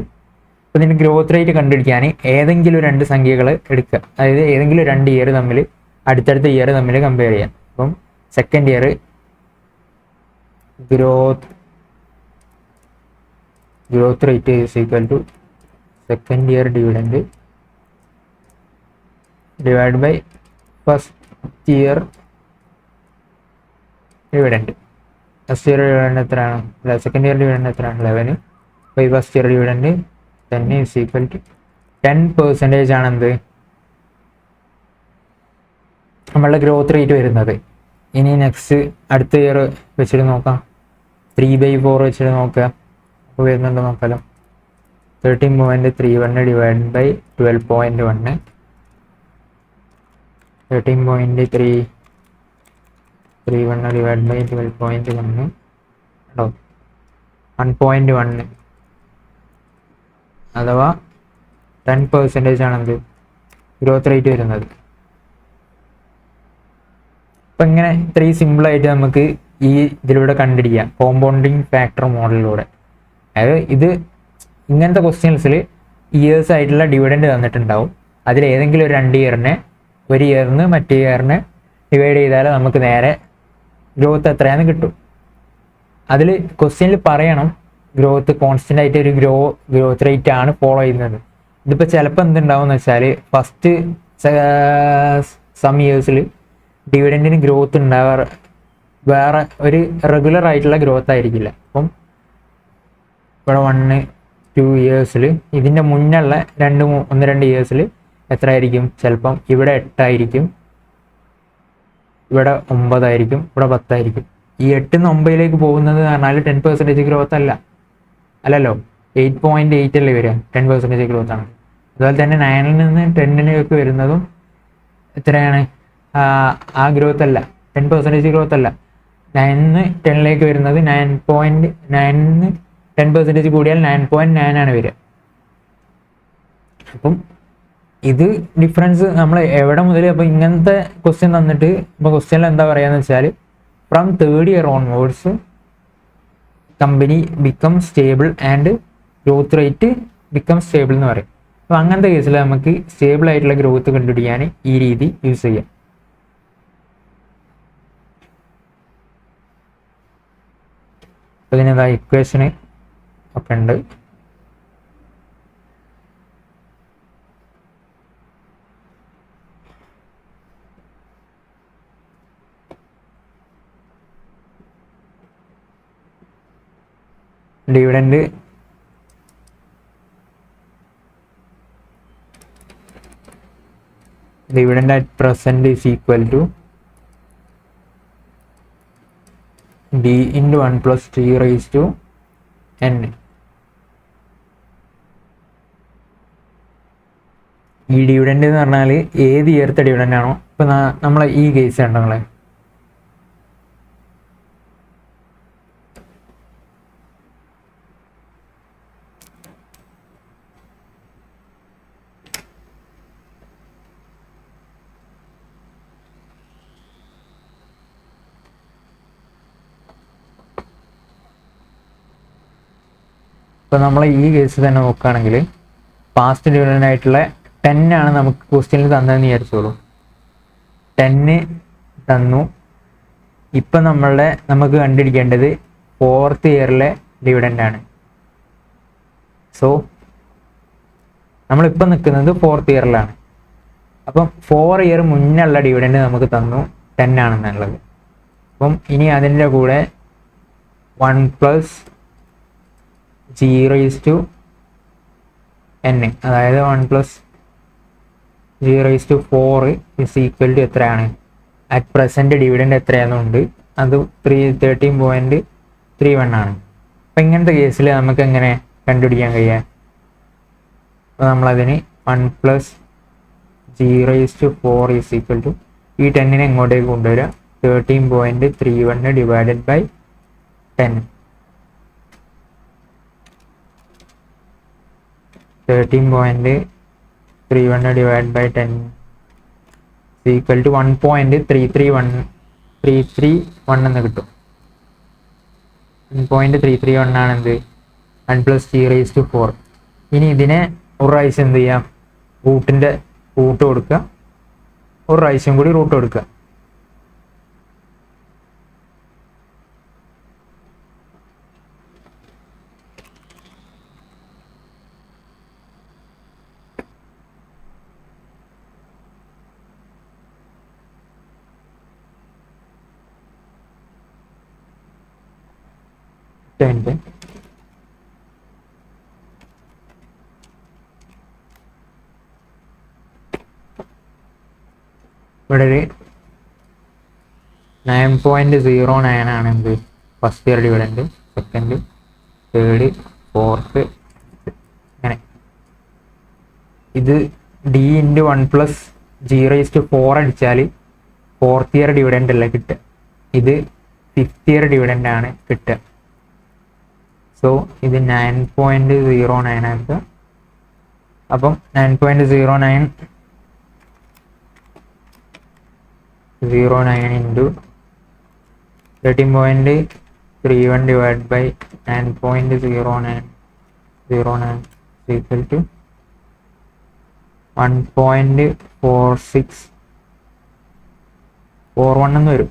അപ്പോൾ ഇതിൻ്റെ ഗ്രോത്ത് റേറ്റ് കണ്ടുപിടിക്കാൻ ഏതെങ്കിലും 2 സംഖ്യകൾ എടുക്കുക. അതായത് ഏതെങ്കിലും 2 ഇയർ തമ്മിൽ അടുത്തടുത്ത ഇയർ തമ്മിൽ കമ്പയർ ചെയ്യാം. അപ്പം second year growth rate is equal to second year dividend divide by first year dividend. First year dividend എത്രയാണ്? അല്ല, സെക്കൻഡ് ഇയർ ഡിവിഡൻഡ് എത്രയാണ്? 11 by first year dividend 10 is equal to 10% ആണ് എന്ത് നമ്മളുടെ ഗ്രോത്ത് റേറ്റ് വരുന്നത്. ഇനി നെക്സ്റ്റ് അടുത്ത year വെച്ചിട്ട് നോക്കാം. 3/4 വെച്ചിട്ട് നോക്കുക. അപ്പോൾ വരുന്നുണ്ട് നോക്കാമല്ലോ. 13.31 ഡിവൈഡ് ബൈ 12.1. 13.31 ഡിവൈഡ് ബൈ 12.1 കേട്ടോ, 1.1 അഥവാ 10% ആണെന്ത് ഗ്രോത്ത് റേറ്റ് വരുന്നത്. അപ്പം ഇങ്ങനെ ഇത്രയും സിമ്പിളായിട്ട് നമുക്ക് ഈ ഇതിലൂടെ കണ്ടുപിടിക്കാം, കോമ്പൗണ്ടിങ് ഫാക്ടർ മോഡലിലൂടെ. അതായത് ഇത് ഇങ്ങനത്തെ ക്വസ്റ്റ്യൻസിൽ ഇയേഴ്സ് ആയിട്ടുള്ള ഡിവിഡൻഡ് തന്നിട്ടുണ്ടാവും. അതിൽ ഏതെങ്കിലും ഒരു 2 ഇയറിനെ ഒരു ഇയറിന് മറ്റേ ഇയറിനെ ഡിവൈഡ് ചെയ്താൽ നമുക്ക് നേരെ ഗ്രോത്ത് എത്രയാണെന്ന് കിട്ടും. അതിൽ ക്വസ്റ്റ്യനിൽ പറയണം ഗ്രോത്ത് കോൺസ്റ്റൻ്റ് ആയിട്ട് ഒരു ഗ്രോത്ത് റേറ്റ് ആണ് ഫോളോ ചെയ്യുന്നത്. ഇതിപ്പോൾ ചിലപ്പോൾ എന്തുണ്ടാവും എന്ന് വെച്ചാൽ ഫസ്റ്റ് സം ഇയേഴ്സിൽ ഡിവിഡൻറ്റിന് ഗ്രോത്ത് ഉണ്ടാവാറ് വേറെ ഒരു റെഗുലർ ആയിട്ടുള്ള ഗ്രോത്ത് ആയിരിക്കില്ല. അപ്പം ഇവിടെ 1-2 ഇയേഴ്സിൽ ഇതിൻ്റെ മുന്നുള്ള 1-2 ഇയേഴ്സിൽ എത്ര ആയിരിക്കും? ചിലപ്പം ഇവിടെ 8 ആയിരിക്കും, ഇവിടെ 9 ആയിരിക്കും, ഇവിടെ 10 ആയിരിക്കും. ഈ 8 നിന്ന് 9 പോകുന്നത് പറഞ്ഞാൽ 10% ഗ്രോത്ത് അല്ലല്ലോ, 8.8 അല്ലേ വരിക, 10% ഗ്രോത്ത് ആണ്. അതുപോലെ തന്നെ 9 നിന്ന് 10 വരുന്നതും എത്രയാണ്? ആ ഗ്രോത്ത് അല്ല, 10% ഗ്രോത്ത് അല്ല. 9 നിന്ന് 10 വരുന്നത് 9.9 10% കൂടിയാൽ 9.9 ആണ് വരിക. അപ്പം ഇത് ഡിഫറൻസ് നമ്മൾ എവിടെ മുതൽ, അപ്പോൾ ഇങ്ങനത്തെ ക്വസ്റ്റ്യൻ തന്നിട്ട് ഇപ്പോൾ ക്വസ്റ്റ്യനിൽ എന്താ പറയുകയെന്ന് വെച്ചാൽ from 3rd year onwards company become stable and growth rate become stable എന്ന് പറയും. അപ്പോൾ അങ്ങനത്തെ കേസിൽ നമുക്ക് സ്റ്റേബിൾ ആയിട്ടുള്ള ഗ്രോത്ത് കണ്ടുപിടിക്കാൻ ഈ രീതി യൂസ് ചെയ്യാം. അപ്പോൾ ഇതിന് ഇക്വേഷന് ഒക്കെ ഉണ്ട്. Dividend at present is equal to d into 1 plus t raised to n. ഈ ഡിവിഡൻഡ് എന്ന് പറഞ്ഞാൽ ഏത് ഇയർത്തെ ഡിവിഡൻഡ് ആണോ, ഇപ്പം നമ്മളെ ഈ കേസ് കണ്ടോ നിങ്ങളെ, ഇപ്പോൾ നമ്മൾ ഈ കേസ് തന്നെ നോക്കുകയാണെങ്കിൽ പാസ്റ്റ് ഡിവിഡൻഡ് ആയിട്ടുള്ള 10 ആണ് നമുക്ക് ക്വസ്റ്റ്യനിൽ തന്നതെന്ന് വിചാരിച്ചോളൂ. 10 തന്നു. ഇപ്പം നമുക്ക് കണ്ടുപിടിക്കേണ്ടത് 4th ഇയറിലെ ഡിവിഡൻഡ് ആണ്. സോ നമ്മളിപ്പം നിൽക്കുന്നത് 4th ഇയറിലാണ്. അപ്പം 4 ഇയർ മുന്നുള്ള ഡിവിഡൻഡ് നമുക്ക് തന്നു 10 ആണെന്നുള്ളത്. അപ്പം ഇനി അതിൻ്റെ കൂടെ 1 plus g raised to n, അതായത് 1 plus g raised to 4 is equal to എത്രയാണ്? അറ്റ് പ്രസൻറ്റ് ഡിവിഡൻഡ് എത്രയാണെന്നുണ്ട്, അത് 13.31 ആണ്. അപ്പം ഇങ്ങനത്തെ കേസിൽ നമുക്ക് എങ്ങനെ കണ്ടുപിടിക്കാൻ കഴിയുക? അപ്പോൾ നമ്മളതിന് 1 plus g raised to 4 is equal to ഈ 10നെ എങ്ങോട്ടേക്ക് കൊണ്ടുവരിക? 13.31 divided by 10. 13.31 divided by 10 is equal to 1.331 എന്ന് കിട്ടും. 1.331 ആണെന്ത്? 1 plus g raised to 4. ഇനി ഇതിനെ ഒരു പ്രാവശ്യം എന്ത് ചെയ്യാം? റൂട്ട് കൊടുക്കുക, ഒരു പ്രാവശ്യം കൂടി റൂട്ട് കൊടുക്കുക. ഇവിടെ ഒരു 9.09 ആണ് എന്ത് first year dividend, second, third, fourth, അങ്ങനെ. ഇത് D × 1 + G⁻⁴ അടിച്ചാൽ ഫോർത്ത് ഇയർ ഡിവിഡൻഡ് അല്ല കിട്ടുക, ഇത് ഫിഫ്ത്ത് ഇയർ ഡിവിഡൻഡ് ആണ് കിട്ടുക. സോ ഇത് 9.09 ആക്കുക. അപ്പം 9.09 × 13.31 divided by 9.09 equal to 1.4641 എന്ന് വരും.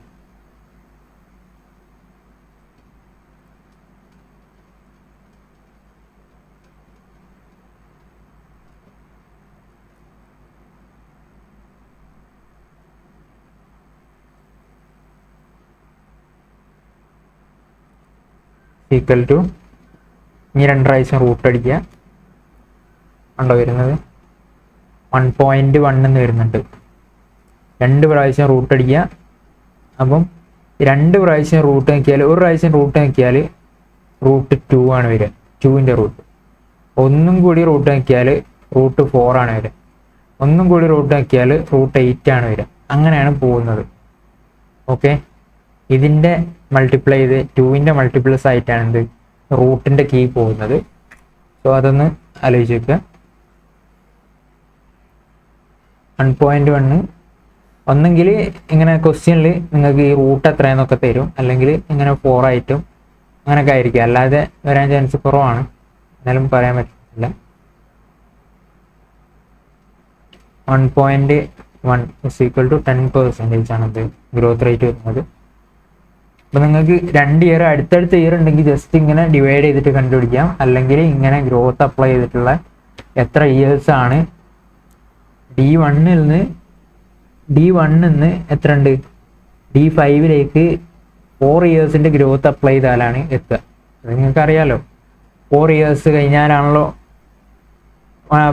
ഈക്വൽ ടു, ഇനി 2 പ്രാവശ്യം റൂട്ട് അടിക്കുക, ഉണ്ടോ വരുന്നത് 1.1 എന്ന് വരുന്നുണ്ട്. 2 പ്രാവശ്യം റൂട്ട് അടിക്കുക. അപ്പം 2 പ്രാവശ്യം റൂട്ട് നോക്കിയാൽ, ഒരു പ്രാവശ്യം റൂട്ട് നോക്കിയാൽ √2 ആണ് വരിക, 2ൻ്റെ റൂട്ട്. ഒന്നും കൂടി റൂട്ട് നോക്കിയാൽ √4 ആണ് വരിക. ഒന്നും കൂടി റൂട്ട് നോക്കിയാൽ √8 ആണ് വരിക. അങ്ങനെയാണ് പോകുന്നത്. ഓക്കെ, ഇതിൻ്റെ മൾട്ടിപ്ലൈ ചെയ്ത് 2ൻ്റെ മൾട്ടിപ്പിൾസ് ആയിട്ടാണ് എന്ത് റൂട്ടിൻ്റെ കീ പോകുന്നത്. സോ അതൊന്ന് ആലോചിച്ച് വെക്കുക. 1.1 ഒന്നെങ്കിൽ ഇങ്ങനെ ക്വസ്റ്റ്യനിൽ നിങ്ങൾക്ക് ഈ റൂട്ട് എത്രയെന്നൊക്കെ തരും, അല്ലെങ്കിൽ ഇങ്ങനെ 4 ആയിട്ടും അങ്ങനെയൊക്കെ ആയിരിക്കും. അല്ലാതെ വരാൻ ചാൻസ് കുറവാണ്, എന്നാലും പറയാൻ പറ്റില്ല. 1.1 = 10% ആണത് ഗ്രോത്ത് റേറ്റ് വരുന്നത്. അപ്പോൾ നിങ്ങൾക്ക് 2 ഇയർ അടുത്തടുത്ത ഇയർ ഉണ്ടെങ്കിൽ ജസ്റ്റ് ഇങ്ങനെ ഡിവൈഡ് ചെയ്തിട്ട് കണ്ടുപിടിക്കാം, അല്ലെങ്കിൽ ഇങ്ങനെ ഗ്രോത്ത് അപ്ലൈ ചെയ്തിട്ടുള്ള എത്ര ഇയേഴ്സ് ആണ് D1 നിന്ന് എത്ര ഉണ്ട് D5 4 ഇയേഴ്സിൻ്റെ ഗ്രോത്ത് അപ്ലൈ ചെയ്താലാണ് എത്തുക. നിങ്ങൾക്കറിയാലോ, 4 ഇയേഴ്സ് കഴിഞ്ഞാലാണല്ലോ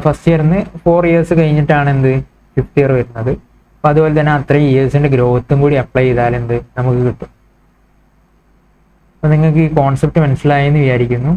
ഫസ്റ്റ് ഇയറിന് 4 ഇയേഴ്സ് കഴിഞ്ഞിട്ടാണ് എന്ത് ഫിഫ്ത്ത് ഇയർ വരുന്നത്. അപ്പോൾ അതുപോലെ തന്നെ അത്രയും ഇയേഴ്സിൻ്റെ ഗ്രോത്തും കൂടി അപ്ലൈ ചെയ്താൽ എന്ത് നമുക്ക് കിട്ടും. അപ്പോൾ നിങ്ങൾക്ക് ഈ കോൺസെപ്റ്റ് മനസ്സിലായെന്ന് വിചാരിക്കുന്നു.